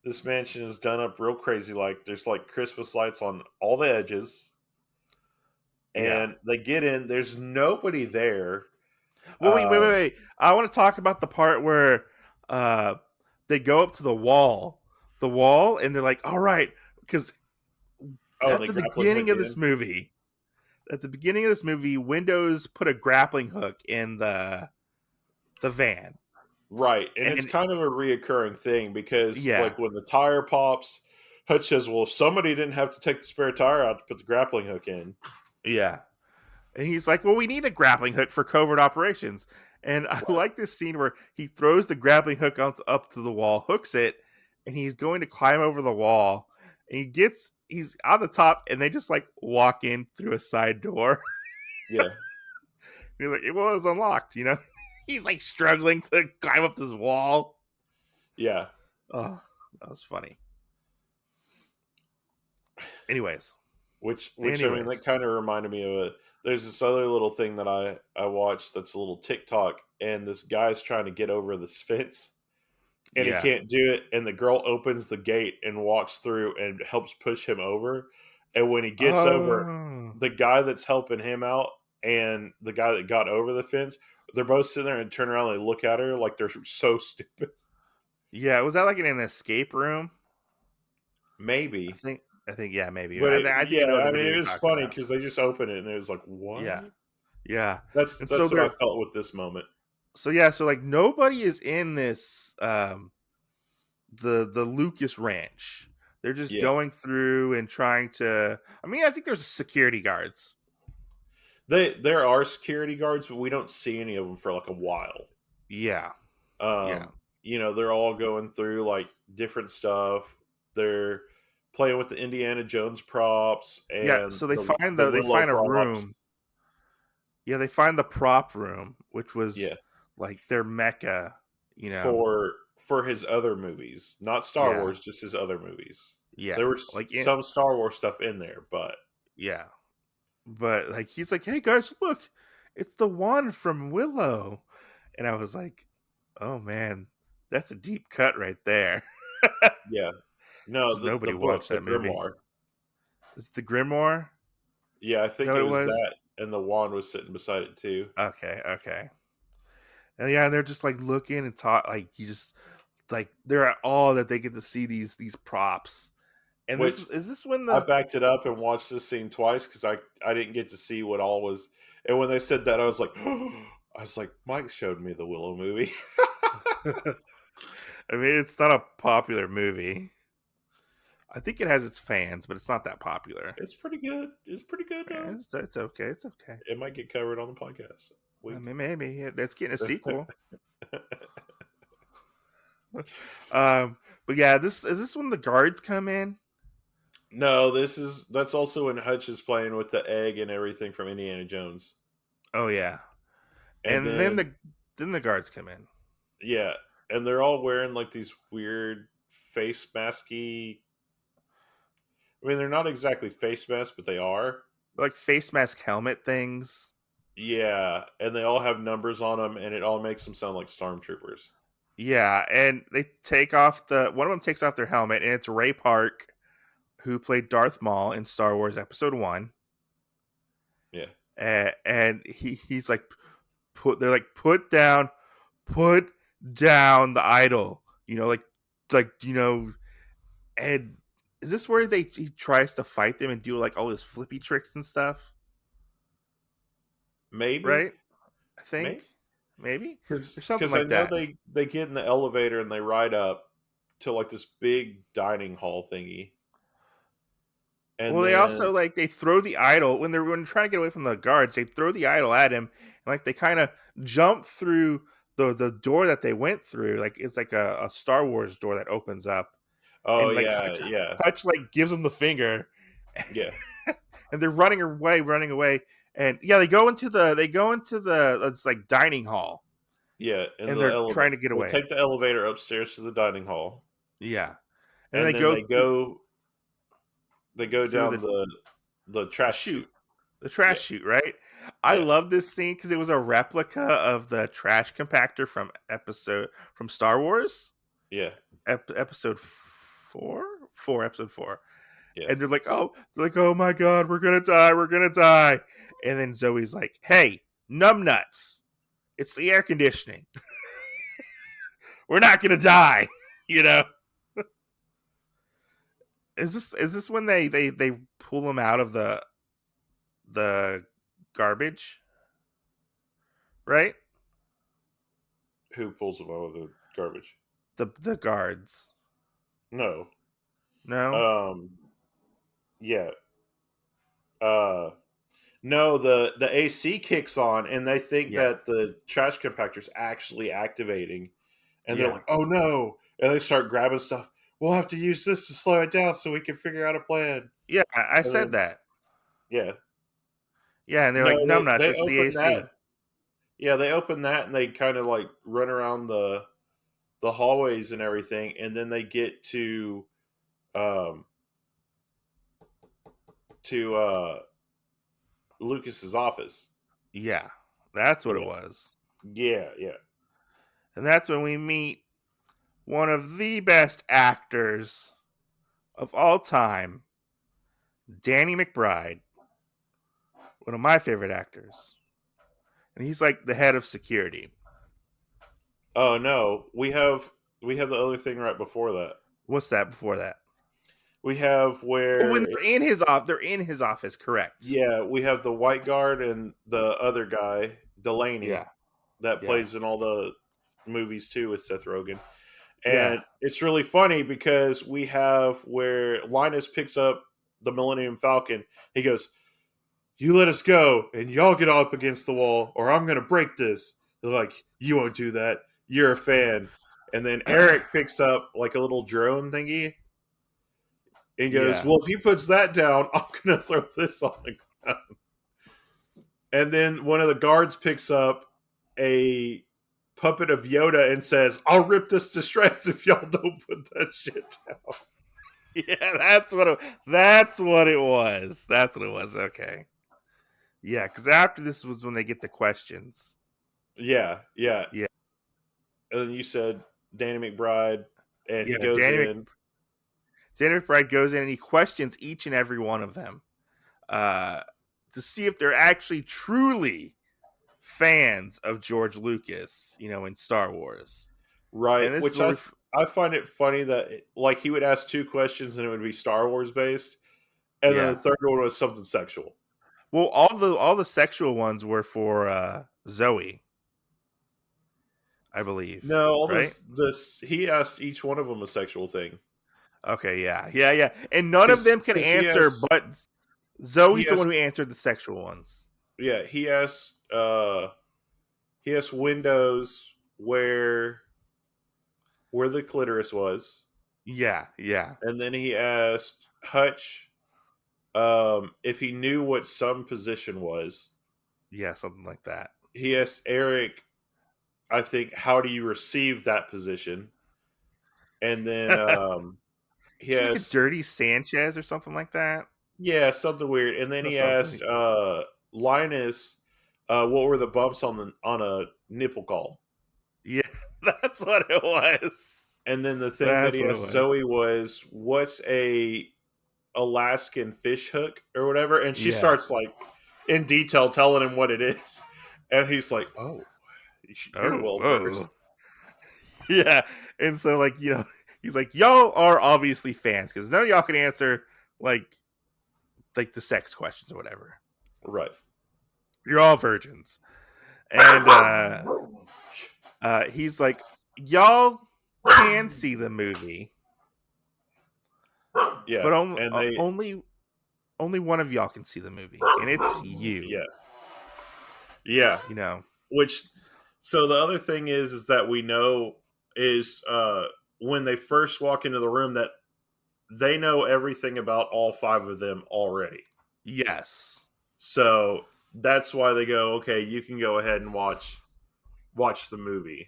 Speaker 4: this mansion is done up real crazy. Like there's like Christmas lights on all the edges. And they get in. There's nobody there.
Speaker 1: Well, wait. I want to talk about the part where they go up to the wall, and they're like, all right, because at the beginning of this movie, Windows put a grappling hook in the van.
Speaker 4: Right. And it's kind of a reoccurring thing because like when the tire pops, Hutch says, well, somebody didn't have to take the spare tire out to put the grappling hook in.
Speaker 1: Yeah. And he's like, well, we need a grappling hook for covert operations. And I like this scene where he throws the grappling hook up to the wall, hooks it, and he's going to climb over the wall. And he's on the top, and they just like walk in through a side door.
Speaker 4: Yeah.
Speaker 1: He's like, well, it was unlocked, He's like struggling to climb up this wall.
Speaker 4: Yeah.
Speaker 1: Oh, that was funny. Anyways.
Speaker 4: Which I mean, that kind of reminded me of there's this other little thing that I watched that's a little TikTok, and this guy's trying to get over this fence, and he can't do it, and the girl opens the gate and walks through and helps push him over, and when he gets over, the guy that's helping him out and the guy that got over the fence, they're both sitting there and turn around and they look at her like they're so stupid.
Speaker 1: Yeah, was that like in an escape room?
Speaker 4: Maybe.
Speaker 1: I think yeah, maybe.
Speaker 4: But
Speaker 1: I think I mean,
Speaker 4: it was funny because they just open it and it was like, what?
Speaker 1: Yeah.
Speaker 4: That's what I felt with this moment.
Speaker 1: So like nobody is in this the Lucas Ranch. They're just going through and trying to. I mean, I think there's security guards.
Speaker 4: There are security guards, but we don't see any of them for like a while.
Speaker 1: Yeah.
Speaker 4: they're all going through like different stuff. They're playing with the Indiana Jones props
Speaker 1: Yeah,
Speaker 4: and
Speaker 1: so they find
Speaker 4: the
Speaker 1: they
Speaker 4: Willow
Speaker 1: find a
Speaker 4: props.
Speaker 1: room. Yeah, they find the prop room, which was
Speaker 4: Yeah,
Speaker 1: like their mecca,
Speaker 4: for his other movies, not Star
Speaker 1: Yeah.
Speaker 4: Wars, just his other movies.
Speaker 1: Yeah.
Speaker 4: There was
Speaker 1: Like
Speaker 4: some Star Wars stuff in there, but
Speaker 1: yeah. But like he's like, "Hey guys, look. It's the one from Willow." And I was like, "Oh man, that's a deep cut right there."
Speaker 4: yeah, no,
Speaker 1: 'Cause
Speaker 4: the
Speaker 1: nobody
Speaker 4: book,
Speaker 1: watched
Speaker 4: the
Speaker 1: that movie.
Speaker 4: grimoire.
Speaker 1: Is it the Grimoire?
Speaker 4: Yeah, I
Speaker 1: Is that
Speaker 4: think
Speaker 1: what
Speaker 4: it
Speaker 1: it
Speaker 4: was
Speaker 1: was?
Speaker 4: that, and the wand was sitting beside it too.
Speaker 1: Okay, okay. And yeah, and they're just like looking and talk like you just like they're at all that they get to see these props. And
Speaker 4: Which
Speaker 1: is this when
Speaker 4: I
Speaker 1: the
Speaker 4: backed it up and watched this scene twice because I didn't get to see what all was. And when they said that, I was like, Mike showed me the Willow movie.
Speaker 1: I mean, it's not a popular movie. I think it has its fans, but it's not that popular.
Speaker 4: It's pretty good. It's pretty good
Speaker 1: Yeah,
Speaker 4: though.
Speaker 1: it's okay. It's okay.
Speaker 4: It might get covered on the podcast.
Speaker 1: I mean, maybe it's getting a sequel. But yeah, this when the guards come in.
Speaker 4: No, that's also when Hutch is playing with the egg and everything from Indiana Jones.
Speaker 1: Oh yeah,
Speaker 4: And
Speaker 1: then the guards come in.
Speaker 4: Yeah, and they're all wearing like these weird face masky. I mean, they're not exactly face masks, but they are.
Speaker 1: Like face mask helmet things.
Speaker 4: Yeah, and they all have numbers on them, and it all makes them sound like stormtroopers.
Speaker 1: Yeah, and they take off one of them takes off their helmet, and it's Ray Park, who played Darth Maul in Star Wars Episode 1.
Speaker 4: Yeah,
Speaker 1: and he's like, they're like, put down the idol, and is this where he tries to fight them and do like all his flippy tricks and stuff?
Speaker 4: maybe.
Speaker 1: Right? I think maybe there's something like
Speaker 4: I know
Speaker 1: that.
Speaker 4: they get in the elevator and they ride up to like this big dining hall thingy. And
Speaker 1: well, they also like they throw the idol when they're trying to get away from the guards. They throw the idol at him, and like they kind of jump through the door that they went through. Like it's like a Star Wars door that opens up.
Speaker 4: Oh,
Speaker 1: and like
Speaker 4: yeah.
Speaker 1: Hutch like gives them the finger.
Speaker 4: Yeah.
Speaker 1: And they're running away. And yeah, they go into the it's like dining hall.
Speaker 4: Yeah,
Speaker 1: and they're trying to get away.
Speaker 4: Take the elevator upstairs to the dining hall.
Speaker 1: Yeah.
Speaker 4: And
Speaker 1: they
Speaker 4: then they go down the trash chute.
Speaker 1: The trash chute, right? I love this scene because it was a replica of the trash compactor from Star Wars.
Speaker 4: Yeah.
Speaker 1: Episode 4? Episode 4.
Speaker 4: Yeah.
Speaker 1: And they're like, oh my god, we're gonna die. And then Zoe's like, hey, numbnuts. It's the air conditioning. We're not gonna die, Is this when they pull them out of the garbage? Right?
Speaker 4: Who pulls them out of the garbage?
Speaker 1: The guards.
Speaker 4: No. Yeah. No, the AC kicks on and they think that the trash compactor's actually activating. And they're like, oh no. And they start grabbing stuff. We'll have to use this to slow it down so we can figure out a plan.
Speaker 1: Yeah, I said that.
Speaker 4: Yeah.
Speaker 1: Yeah, and they're like, numbnuts, it's the AC.
Speaker 4: That. Yeah, they open that and they kind of like run around the hallways and everything, and then they get to Lucas's office.
Speaker 1: Yeah, that's what it was.
Speaker 4: Yeah.
Speaker 1: And that's when we meet one of the best actors of all time, Danny McBride, one of my favorite actors. And he's like the head of security.
Speaker 4: Oh no, we have the other thing right before that.
Speaker 1: What's that before that?
Speaker 4: We have where
Speaker 1: when they're in his office, correct?
Speaker 4: Yeah, we have the white guard and the other guy, Delaney, that plays in all the movies too with Seth Rogen. And it's really funny because we have where Linus picks up the Millennium Falcon. He goes, "You let us go and y'all get up against the wall or I'm going to break this." They're like, "You won't do that. You're a fan." And then Eric picks up like a little drone thingy and goes,
Speaker 1: Yeah.
Speaker 4: well, if he puts that down, I'm going to throw this on the ground. And then one of the guards picks up a puppet of Yoda and says, I'll rip this to shreds if y'all don't put that shit down.
Speaker 1: Yeah, that's what it was. That's what it was. Okay. Yeah, because after this was when they get the questions.
Speaker 4: Yeah.
Speaker 1: Yeah.
Speaker 4: And then you said Danny McBride, and he
Speaker 1: Yeah,
Speaker 4: goes in.
Speaker 1: Danny McBride goes in and he questions each and every one of them to see if they're actually truly fans of George Lucas, in Star Wars.
Speaker 4: Right,
Speaker 1: And this
Speaker 4: which
Speaker 1: is
Speaker 4: I find it funny that like he would ask two questions and it would be Star Wars based, and then the third one was something sexual.
Speaker 1: Well, all the sexual ones were for Zoe, I believe.
Speaker 4: No, all
Speaker 1: right?
Speaker 4: this he asked each one of them a sexual thing.
Speaker 1: Okay, yeah, and none of them can answer, but Zoe's the one who answered the sexual ones.
Speaker 4: Yeah, he asked Windows where the clitoris was.
Speaker 1: Yeah.
Speaker 4: And then he asked Hutch if he knew what some position was.
Speaker 1: Yeah, something like that.
Speaker 4: He asked Eric, I think, how do you receive that position? And then he asked
Speaker 1: like a Dirty Sanchez or something like that.
Speaker 4: Yeah, something weird. And then he asked Linus, what were the bumps on a nipple call?
Speaker 1: Yeah, that's what it was.
Speaker 4: And then the thing that he asked Zoe was, what's a Alaskan fish hook or whatever? And she starts like in detail telling him what it is. And he's like, oh, you're well versed.
Speaker 1: Yeah. And so like, he's like, y'all are obviously fans because none of y'all can answer like the sex questions or whatever.
Speaker 4: Right.
Speaker 1: You're all virgins. And he's like, y'all can see the movie.
Speaker 4: Yeah.
Speaker 1: But only one of y'all can see the movie. And it's you.
Speaker 4: Yeah.
Speaker 1: Which
Speaker 4: so the other thing is that we know is when they first walk into the room that they know everything about all five of them already.
Speaker 1: Yes.
Speaker 4: So that's why they go, okay, you can go ahead and watch the movie.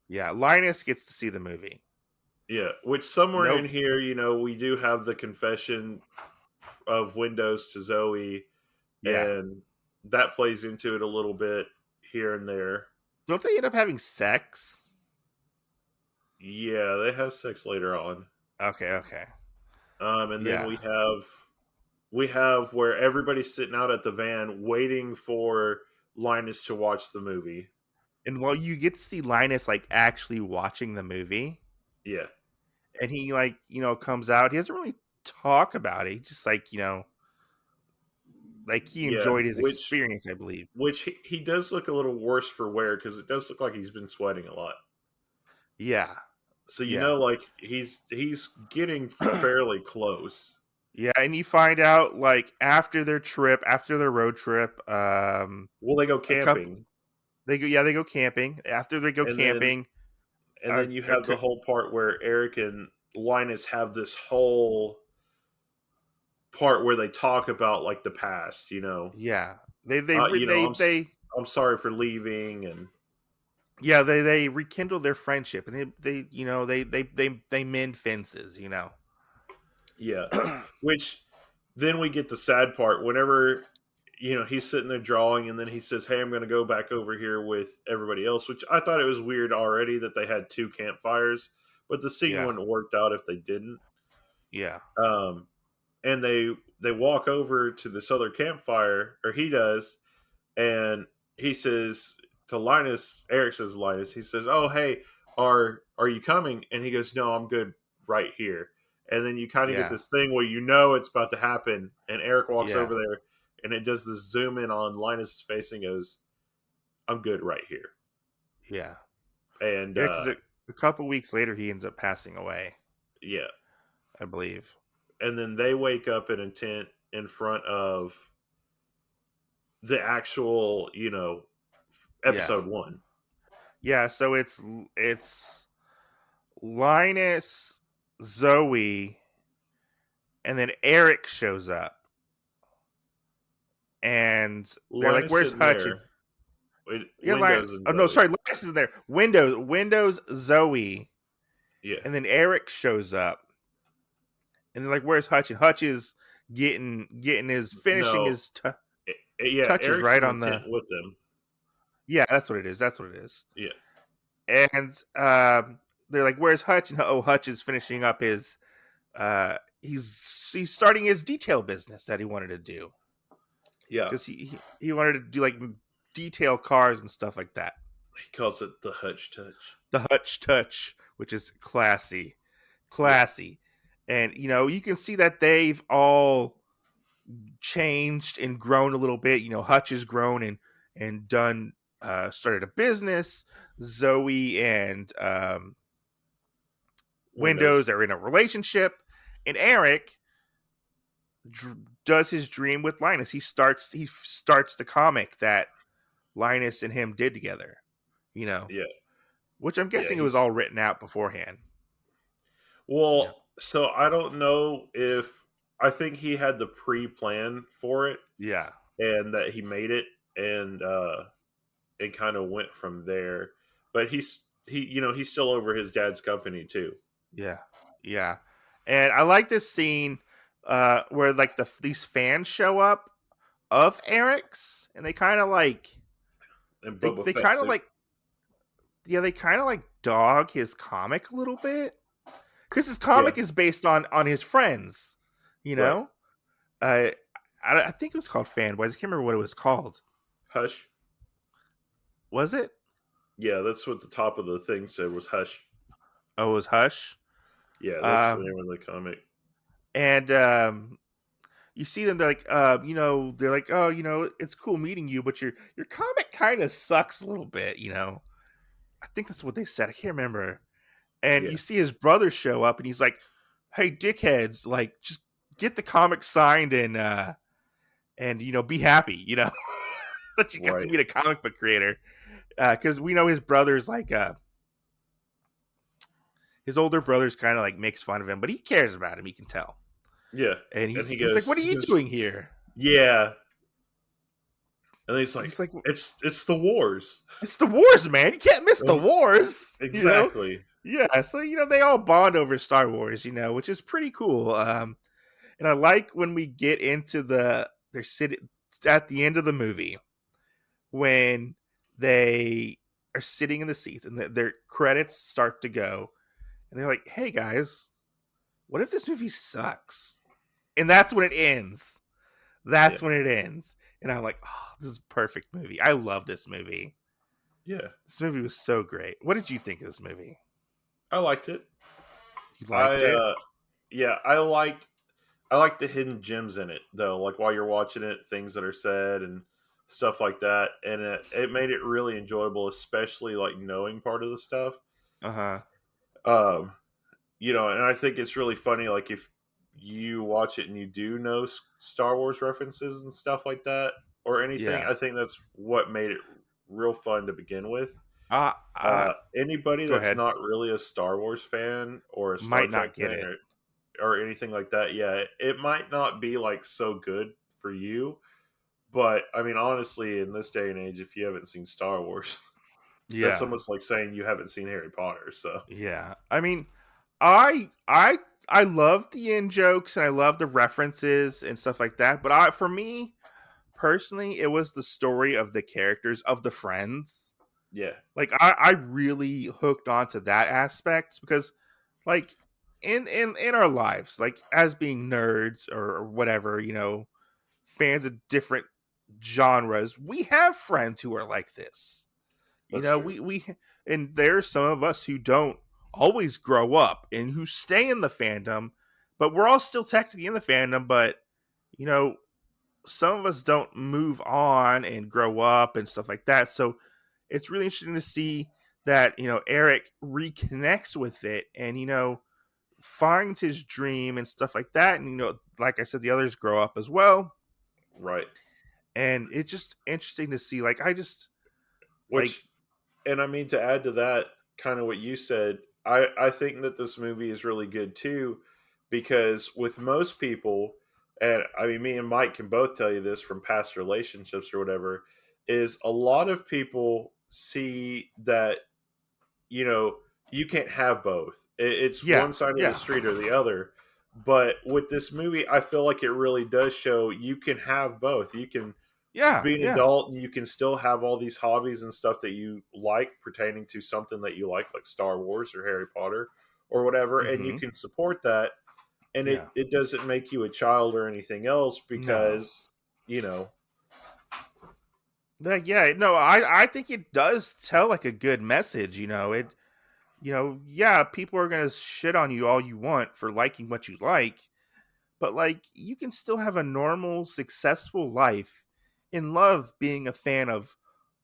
Speaker 1: Yeah, Linus gets to see the movie.
Speaker 4: Yeah, which somewhere in here, we do have the confession of Windows to Zoe, and that plays into it a little bit here and there.
Speaker 1: Don't they end up having sex?
Speaker 4: Yeah, they have sex later on.
Speaker 1: Okay.
Speaker 4: And then we have where everybody's sitting out at the van waiting for Linus to watch the movie.
Speaker 1: And while you get to see Linus like actually watching the movie.
Speaker 4: Yeah.
Speaker 1: And he comes out. He doesn't really talk about it. He just he enjoyed his experience, I believe.
Speaker 4: Which he does look a little worse for wear because it does look like he's been sweating a lot.
Speaker 1: Yeah.
Speaker 4: So he's getting fairly close.
Speaker 1: Yeah, and you find out after their road trip,
Speaker 4: they go camping.
Speaker 1: They go camping. After they go camping,
Speaker 4: then you have the whole part where Eric and Linus have this whole part where they talk about the past,
Speaker 1: Yeah.
Speaker 4: I'm sorry for leaving, and
Speaker 1: yeah, they rekindle their friendship, and they mend fences,
Speaker 4: Yeah. Which then we get the sad part whenever he's sitting there drawing, and then he says, hey, I'm going to go back over here with everybody else, which I thought it was weird already that they had two campfires, but the scene wouldn't have worked out if they didn't.
Speaker 1: Yeah.
Speaker 4: And they walk over to this other campfire, or he does, and he says to Linus, Eric says to Linus, he says, oh, hey, are you coming? And he goes, no, I'm good right here. And then you kind of get this thing where it's about to happen, and Eric walks over there, and it does this zoom in on Linus' face and goes, I'm good right here.
Speaker 1: Yeah.
Speaker 4: And
Speaker 1: because a couple weeks later, he ends up passing away.
Speaker 4: Yeah.
Speaker 1: I believe.
Speaker 4: And then they wake up in a tent in front of the actual, episode 1.
Speaker 1: Yeah, so it's Linus, Zoe, and then Eric shows up. And they're like,
Speaker 4: Linus
Speaker 1: "Where's
Speaker 4: isn't
Speaker 1: Hutch?" And
Speaker 4: there. Wait,
Speaker 1: yeah, Linus.
Speaker 4: Windows and
Speaker 1: Oh no,
Speaker 4: Zoe.
Speaker 1: sorry, Linus is there. Windows, Zoe,
Speaker 4: Yeah.
Speaker 1: and then Eric shows up. And they're like, "Where's Hutch?" And Hutch is getting his finishing
Speaker 4: No.
Speaker 1: his
Speaker 4: Yeah,
Speaker 1: touches
Speaker 4: Eric's
Speaker 1: right
Speaker 4: in the
Speaker 1: on
Speaker 4: tent
Speaker 1: the.
Speaker 4: with them.
Speaker 1: Yeah, that's what it is. That's what it is.
Speaker 4: Yeah.
Speaker 1: And they're like, "Where's Hutch?" And Hutch is finishing up his. He's starting his detail business that he wanted to do
Speaker 4: Yeah.
Speaker 1: because he wanted to do like detail cars and stuff like that.
Speaker 4: He calls it the Hutch touch.
Speaker 1: The Hutch touch, which is classy. And you can see that they've all changed and grown a little bit. Hutch has grown and done started a business. Zoe and Windows are in a relationship, and Eric does his dream with Linus. He starts the comic that Linus and him did together.
Speaker 4: Yeah.
Speaker 1: Which I'm guessing it was all written out beforehand.
Speaker 4: Well, so I don't know if I think he had the pre-plan for it.
Speaker 1: Yeah.
Speaker 4: And that he made it and it kind of went from there. But he's still over his dad's company too.
Speaker 1: Yeah. Yeah. And I like this scene where like these fans show up of Eric's and they kind of like
Speaker 4: And
Speaker 1: they kind of like they kind of like dog his comic a little bit. Because his comic is based on his friends, Right. I think it was called Fanboys. I can't remember what it was called.
Speaker 4: Hush.
Speaker 1: Was it?
Speaker 4: Yeah, that's what the top of the thing said was Hush.
Speaker 1: Oh, it was Hush?
Speaker 4: Yeah, that's the name of the comic.
Speaker 1: And you see them, they're like, they're like, oh, it's cool meeting you, but your comic kind of sucks a little bit, I think that's what they said. I can't remember. And you see his brother show up, and he's like, "Hey, dickheads! Like, just get the comic signed and be happy. That you got to meet a comic book creator." Because we know his brother's like, his older brother's kind of like makes fun of him, but he cares about him. You can tell.
Speaker 4: Yeah,
Speaker 1: and he's like, "What are you doing here?"
Speaker 4: Yeah. And he's like, it's the wars.
Speaker 1: It's the wars, man. You can't miss the wars.
Speaker 4: Exactly.
Speaker 1: Yeah, so they all bond over Star Wars, which is pretty cool. And I like when we get into they're sitting at the end of the movie when they are sitting in the seats and their credits start to go, and they're like, "Hey guys, what if this movie sucks?" And that's when it ends. That's when it ends. And I'm like, "Oh, this is a perfect movie. I love this movie."
Speaker 4: Yeah,
Speaker 1: this movie was so great. What did you think of this movie?
Speaker 4: I liked it.
Speaker 1: You liked it?
Speaker 4: Yeah, I liked the hidden gems in it though. Like while you're watching it, things that are said and stuff like that, and it made it really enjoyable, especially like knowing part of the stuff.
Speaker 1: And
Speaker 4: I think it's really funny. Like if you watch it and you do know Star Wars references and stuff like that or anything, I think that's what made it real fun to begin with. Anybody that's not really a Star Wars fan or a Star Trek fan or anything like that, it might not be like so good for you. But I mean, honestly, in this day and age, if you haven't seen Star Wars, that's almost like saying you haven't seen Harry Potter. So
Speaker 1: yeah, I mean, I love the in jokes and I love the references and stuff like that. But for me personally, it was the story of the characters of the friends.
Speaker 4: Yeah.
Speaker 1: Like I really hooked onto that aspect because like in our lives, like as being nerds or whatever, fans of different genres, we have friends who are like this.
Speaker 4: That's true.
Speaker 1: we and there's some of us who don't always grow up and who stay in the fandom, but we're all still technically in the fandom, but some of us don't move on and grow up and stuff like that. So it's really interesting to see that, Eric reconnects with it and, finds his dream and stuff like that. And, like I said, the others grow up as well.
Speaker 4: Right.
Speaker 1: And it's just interesting to see, like,
Speaker 4: and I mean, to add to that, kind of what you said, I think that this movie is really good too, because with most people, and I mean, me and Mike can both tell you this from past relationships or whatever, is a lot of people see that, you know, you can't have both. It's
Speaker 1: Yeah,
Speaker 4: one side of the
Speaker 1: yeah,
Speaker 4: street or the other. But with this movie, I feel like it really does show you can have both. You can
Speaker 1: yeah,
Speaker 4: be an
Speaker 1: yeah,
Speaker 4: adult and you can still have all these hobbies and stuff that you like pertaining to something that you like Star Wars or Harry Potter or whatever, and you
Speaker 1: hmm
Speaker 4: can support that. And
Speaker 1: yeah.
Speaker 4: it doesn't make you a child or anything else
Speaker 1: No,
Speaker 4: because, you know,
Speaker 1: like yeah, no, I think it does tell like a good message. Yeah, people are gonna shit on you all you want for liking what you like, but like you can still have a normal, successful life and love being a fan of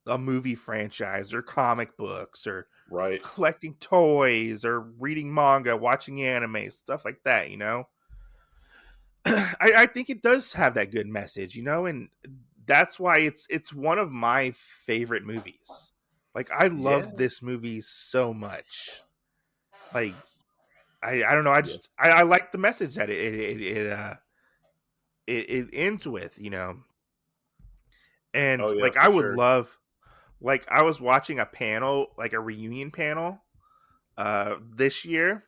Speaker 1: a movie franchise or comic books or
Speaker 4: right?
Speaker 1: collecting toys or reading manga, watching anime, stuff like that, I think it does have that good message, and that's why it's one of my favorite movies. Like I
Speaker 4: Yeah.
Speaker 1: love this movie so much. Like I don't know,
Speaker 4: Yeah.
Speaker 1: I like the message that it ends with,
Speaker 4: Oh,
Speaker 1: and
Speaker 4: yeah,
Speaker 1: like
Speaker 4: for
Speaker 1: I would
Speaker 4: sure.
Speaker 1: love, like I was watching a panel, like a reunion panel this year,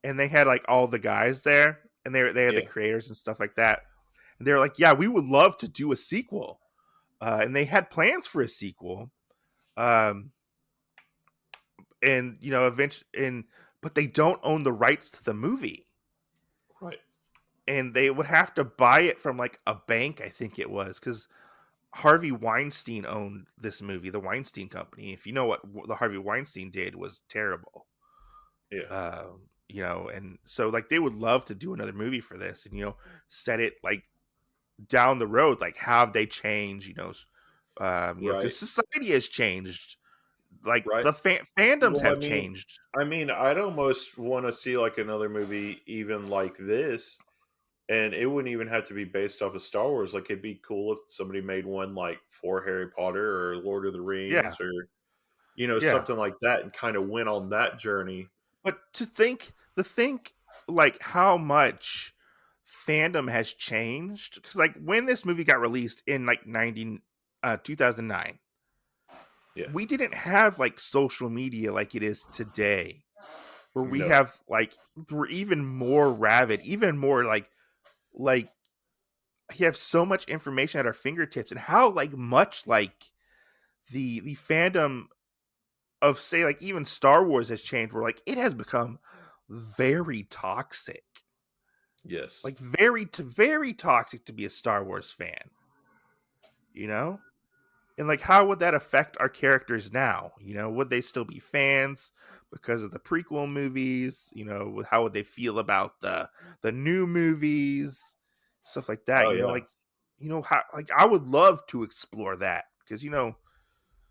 Speaker 1: and they had like all the guys there, and they had the
Speaker 4: Yeah.
Speaker 1: creators and stuff like that, and they were like, yeah, we would love to do a sequel, and they had plans for a sequel, um and eventually, but they don't own the rights to the movie,
Speaker 4: Right.
Speaker 1: and they would have to buy it from like a bank, I think it was, because Harvey Weinstein owned this movie, the Weinstein Company. If you know what the Harvey Weinstein did was terrible.
Speaker 4: Yeah.
Speaker 1: And so like they would love to do another movie for this, and set it like down the road, like have they change,
Speaker 4: Right.
Speaker 1: because society has changed, like
Speaker 4: Right.
Speaker 1: the fandoms
Speaker 4: Well,
Speaker 1: have changed.
Speaker 4: I mean, I'd almost want to see like another movie even like this, and it wouldn't even have to be based off of Star Wars. Like, it'd be cool if somebody made one like for Harry Potter or Lord of the
Speaker 1: Yeah,
Speaker 4: Rings or
Speaker 1: yeah.
Speaker 4: something like that, and kind of went on that journey.
Speaker 1: But to think like how much fandom has changed, because like when this movie got released in like 2009,
Speaker 4: Yeah.
Speaker 1: we didn't have like social media like it is today, where we
Speaker 4: No.
Speaker 1: have like we're even more rabid, even more like you have so much information at our fingertips, and how like much like the fandom of, say, like even Star Wars has changed, where like it has become very toxic,
Speaker 4: Yes.
Speaker 1: like very toxic to be a Star Wars fan, you know and like how would that affect our characters now? Would they still be fans because of the prequel movies? How would they feel about the new movies, stuff like that?
Speaker 4: Oh yeah.
Speaker 1: How, like I would love to explore that, because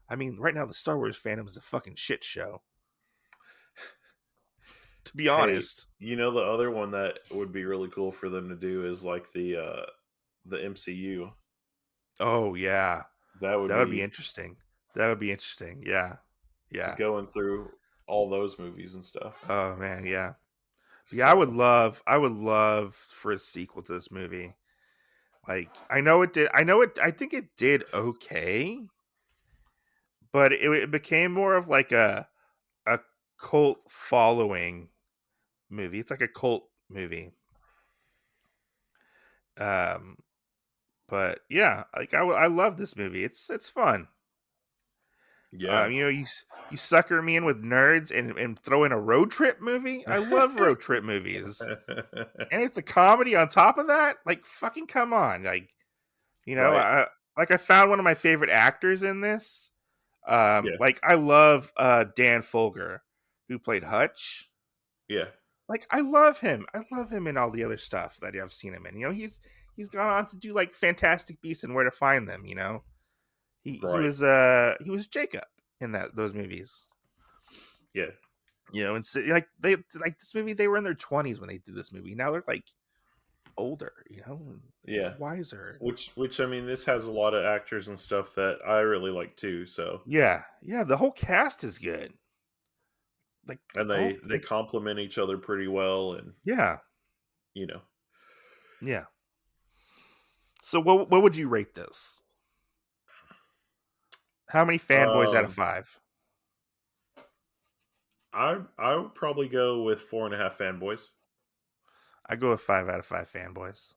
Speaker 1: I mean, right now the Star Wars fandom is a fucking shit show, to be
Speaker 4: Hey,
Speaker 1: honest.
Speaker 4: the other one that would be really cool for them to do is like the MCU.
Speaker 1: Oh yeah,
Speaker 4: That would
Speaker 1: that would be
Speaker 4: be
Speaker 1: interesting. That would be interesting. Yeah, yeah.
Speaker 4: going through all those movies and stuff.
Speaker 1: Oh man, yeah. Yeah,
Speaker 4: So,
Speaker 1: I would love for a sequel to this movie. Like, I think it did okay, but it became more of like a cult following movie. It's like a cult movie. Um, but yeah, like I love this movie. It's fun.
Speaker 4: yeah.
Speaker 1: You sucker me in with nerds and throw in a road trip movie. I love road trip movies, and it's a comedy on top of that. Like, fucking come on, like
Speaker 4: Right.
Speaker 1: I found one of my favorite actors in this.
Speaker 4: Yeah.
Speaker 1: Like I love Dan Folger, who played Hutch.
Speaker 4: Yeah.
Speaker 1: Like I love him. I love him in all the other stuff that I've seen him in. He's gone on to do like Fantastic Beasts and Where to Find Them.
Speaker 4: Right.
Speaker 1: He was Jacob in those movies.
Speaker 4: Yeah.
Speaker 1: And so, like they like this movie, they were in their 20s when they did this movie. Now they're like older, and
Speaker 4: Yeah.
Speaker 1: wiser.
Speaker 4: Which I mean, this has a lot of actors and stuff that I really like too. So
Speaker 1: Yeah, yeah. The whole cast is good. like
Speaker 4: and
Speaker 1: don't
Speaker 4: they complement each other pretty well, and
Speaker 1: yeah,
Speaker 4: you know,
Speaker 1: yeah. So what would you rate this? How many fanboys out of
Speaker 4: um,
Speaker 1: 5?
Speaker 4: I would probably go with 4.5 fanboys.
Speaker 1: I go with 5 out of 5 fanboys.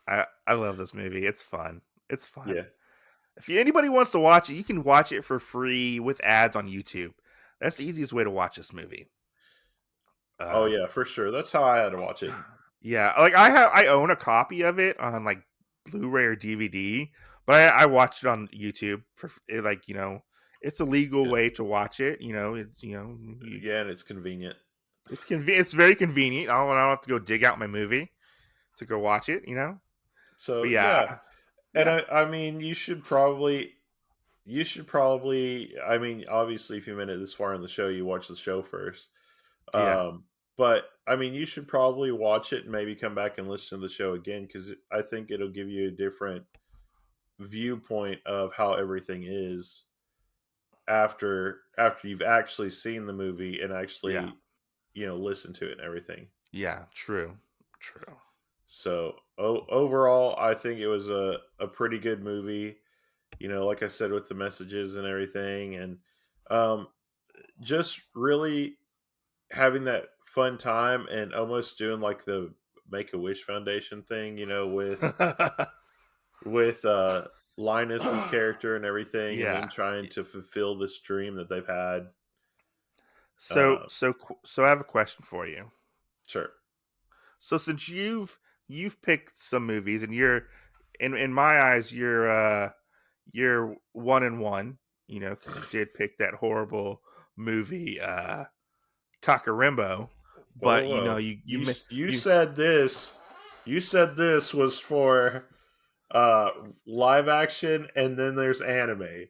Speaker 1: I love this movie. It's fun. It's fun.
Speaker 4: Yeah.
Speaker 1: If anybody wants to watch it, you can watch it for free with ads on YouTube. That's the easiest way to watch this movie.
Speaker 4: Oh
Speaker 1: Uh,
Speaker 4: yeah, for sure. That's how I had to watch it.
Speaker 1: yeah, like I own a copy of it on like Blu-ray or DVD, but I watched it on YouTube for like it's a legal
Speaker 4: Yeah,
Speaker 1: way to watch it. It's
Speaker 4: yeah, and it's convenient.
Speaker 1: it's It's very convenient. I don't have to go dig out my movie to go watch it.
Speaker 4: So
Speaker 1: But
Speaker 4: yeah,
Speaker 1: yeah,
Speaker 4: and
Speaker 1: yeah,
Speaker 4: I mean, you should probably. I mean, obviously, if you made it this far in the show, you watch the show first.
Speaker 1: yeah,
Speaker 4: But I mean, you should probably watch it and maybe come back and listen to the show again, because I think it'll give you a different viewpoint of how everything is after you've actually seen the movie and
Speaker 1: yeah,
Speaker 4: actually listen to it and everything.
Speaker 1: yeah. True, true.
Speaker 4: So overall, I think it was a pretty good movie. Like I said, with the messages and everything, and um, just really having that fun time and almost doing like the Make a Wish Foundation thing, with Linus's character and everything, and
Speaker 1: Yeah.
Speaker 4: them trying to fulfill this dream that they've had.
Speaker 1: So
Speaker 4: Uh,
Speaker 1: so so I have a question for you.
Speaker 4: sure.
Speaker 1: So since you've picked some movies and you're in my eyes you're 1 and 1, because you did pick that horrible movie Cockarimbo,
Speaker 4: Whoa, whoa,
Speaker 1: but
Speaker 4: whoa!
Speaker 1: you
Speaker 4: You
Speaker 1: you
Speaker 4: said this. You said this was for uh live action, and then there's anime.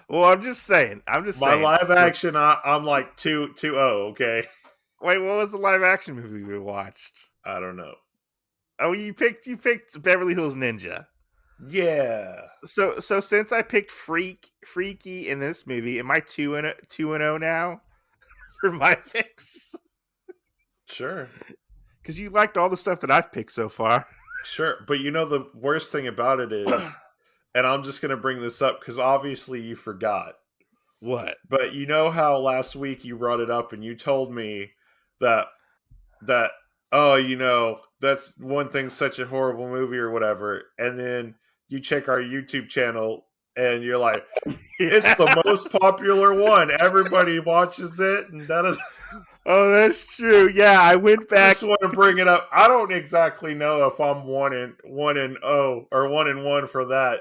Speaker 1: well I'm just
Speaker 4: My
Speaker 1: saying
Speaker 4: live action, I'm like 2-0. Okay,
Speaker 1: wait, what was the live action movie we watched?
Speaker 4: I don't know.
Speaker 1: Oh, you picked Beverly Hills Ninja.
Speaker 4: Yeah,
Speaker 1: So since I picked Freaky in this movie, am I 2-0 now for my picks?
Speaker 4: sure,
Speaker 1: Because you liked all the stuff that I've picked so far.
Speaker 4: sure. But the worst thing about it is, and I'm just gonna bring this up because obviously you forgot.
Speaker 1: What?
Speaker 4: But you know how last week you brought it up and you told me that that oh, that's one thing, such a horrible movie or whatever, and then you check our YouTube channel and you're like, it's the most popular one. Everybody watches it, and that.
Speaker 1: Oh, that's true. Yeah, I went
Speaker 4: I
Speaker 1: back.
Speaker 4: just want to bring it up. I don't exactly know if I'm 1-0 or 1-1 for that.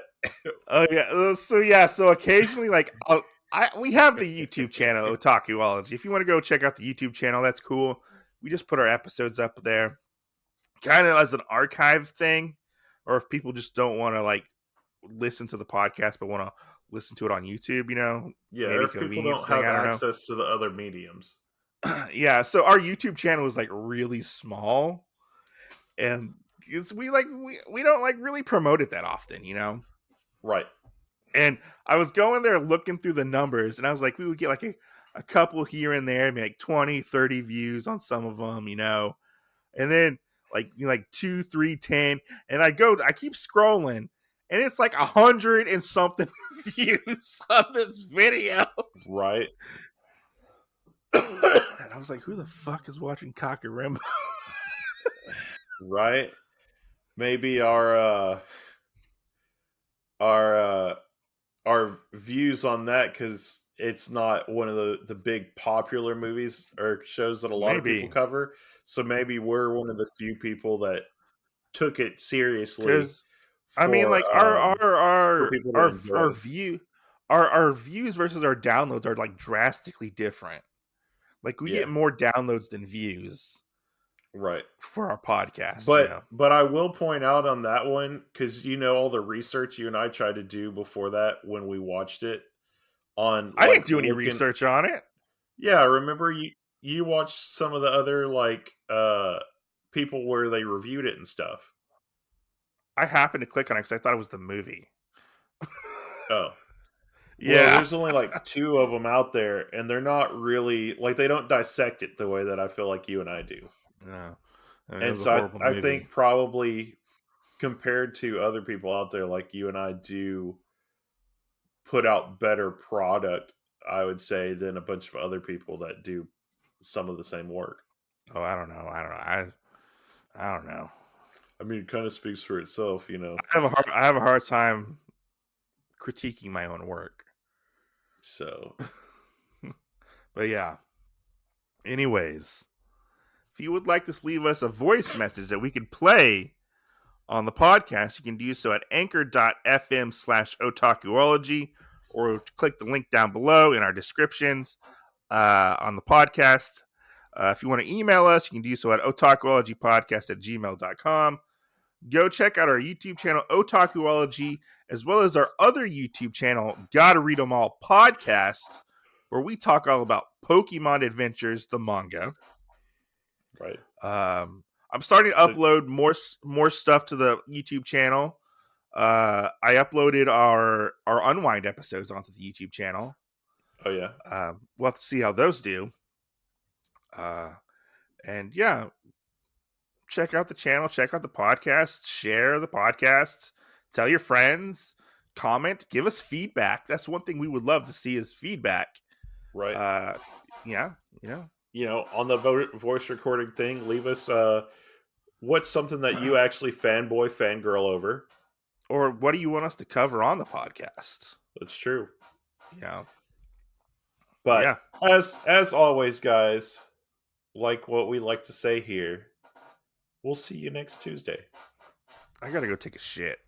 Speaker 1: Oh yeah. So occasionally, like, we have the YouTube channel Otakuology. If you want to go check out the YouTube channel, that's cool. We just put our episodes up there, kind of as an archive thing, or if people just don't want to like listen to the podcast but want to listen to it on YouTube,
Speaker 4: Yeah, or
Speaker 1: maybe
Speaker 4: if people
Speaker 1: convenience
Speaker 4: don't
Speaker 1: thing.
Speaker 4: have
Speaker 1: I don't know.
Speaker 4: access to the other mediums.
Speaker 1: Yeah, so our YouTube channel is like really small, and we don't like really promote it that often.
Speaker 4: Right.
Speaker 1: And I was going there looking through the numbers, and I was like, we would get like a couple here and there, maybe like 20, 30 views on some of them, and then like 2, 3, 10, and I keep scrolling, and it's like 100 and something views on this video.
Speaker 4: Right.
Speaker 1: And I was like, who the fuck is watching Cockarimbo?
Speaker 4: Right. Maybe our views on that, because it's not one of the big popular movies or shows that a lot of people
Speaker 1: Maybe.
Speaker 4: cover. So maybe we're one of the few people that took it seriously
Speaker 1: Because I mean, like
Speaker 4: for people to enjoy.
Speaker 1: our views versus our downloads are like drastically different. Like we
Speaker 4: Yeah.
Speaker 1: get more downloads than views
Speaker 4: Right.
Speaker 1: for our podcast.
Speaker 4: But I will point out on that one, because all the research you and I tried to do before that when we watched it on
Speaker 1: I didn't
Speaker 4: like
Speaker 1: do any
Speaker 4: looking.
Speaker 1: research on it.
Speaker 4: Yeah, remember you watched some of the other like people where they reviewed it and stuff.
Speaker 1: I happened to click on it because I thought it was the movie.
Speaker 4: Oh, Well,
Speaker 3: Yeah.
Speaker 4: there's only like 2 of them out there, and they're not really like they don't dissect it the way that I feel like you and I do.
Speaker 3: No. I mean, it
Speaker 4: And
Speaker 3: was a
Speaker 4: so
Speaker 3: horrible
Speaker 4: I
Speaker 3: movie.
Speaker 4: think probably compared to other people out there like you and I do put out better product, I would say, than a bunch of other people that do some of the same work.
Speaker 3: Oh, I don't know. I don't know.
Speaker 4: I mean, it kind of speaks for itself, you know.
Speaker 3: I have a hard time critiquing my own work.
Speaker 4: So,
Speaker 3: But yeah. Anyways, if you would like to leave us a voice message that we could play on the podcast, you can do so at anchor.fm/Otakuology or click the link down below in our descriptions on the podcast. If you want to email us, you can do so at otakuologypodcast@gmail.com. Go check out our YouTube channel, Otakuology, as well as our other YouTube channel, Gotta Read 'Em All Podcast, where we talk all about Pokemon Adventures, the manga.
Speaker 4: right.
Speaker 3: I'm starting to upload more stuff to the YouTube channel. I uploaded our Unwind episodes onto the YouTube channel.
Speaker 4: Oh, yeah.
Speaker 3: We'll have to see how those do. And yeah, check out the channel, check out the podcast, share the podcast, tell your friends, comment, give us feedback. That's one thing we would love to see is feedback.
Speaker 4: Right.
Speaker 3: Yeah, you know.
Speaker 4: You know, on the voice recording thing, leave us what's something that you actually fangirl over.
Speaker 3: Or what do you want us to cover on the podcast?
Speaker 4: That's true.
Speaker 3: Yeah.
Speaker 4: But
Speaker 3: yeah.
Speaker 4: as always, guys, like what we like to say here, we'll see you next Tuesday.
Speaker 3: I gotta go take a shit.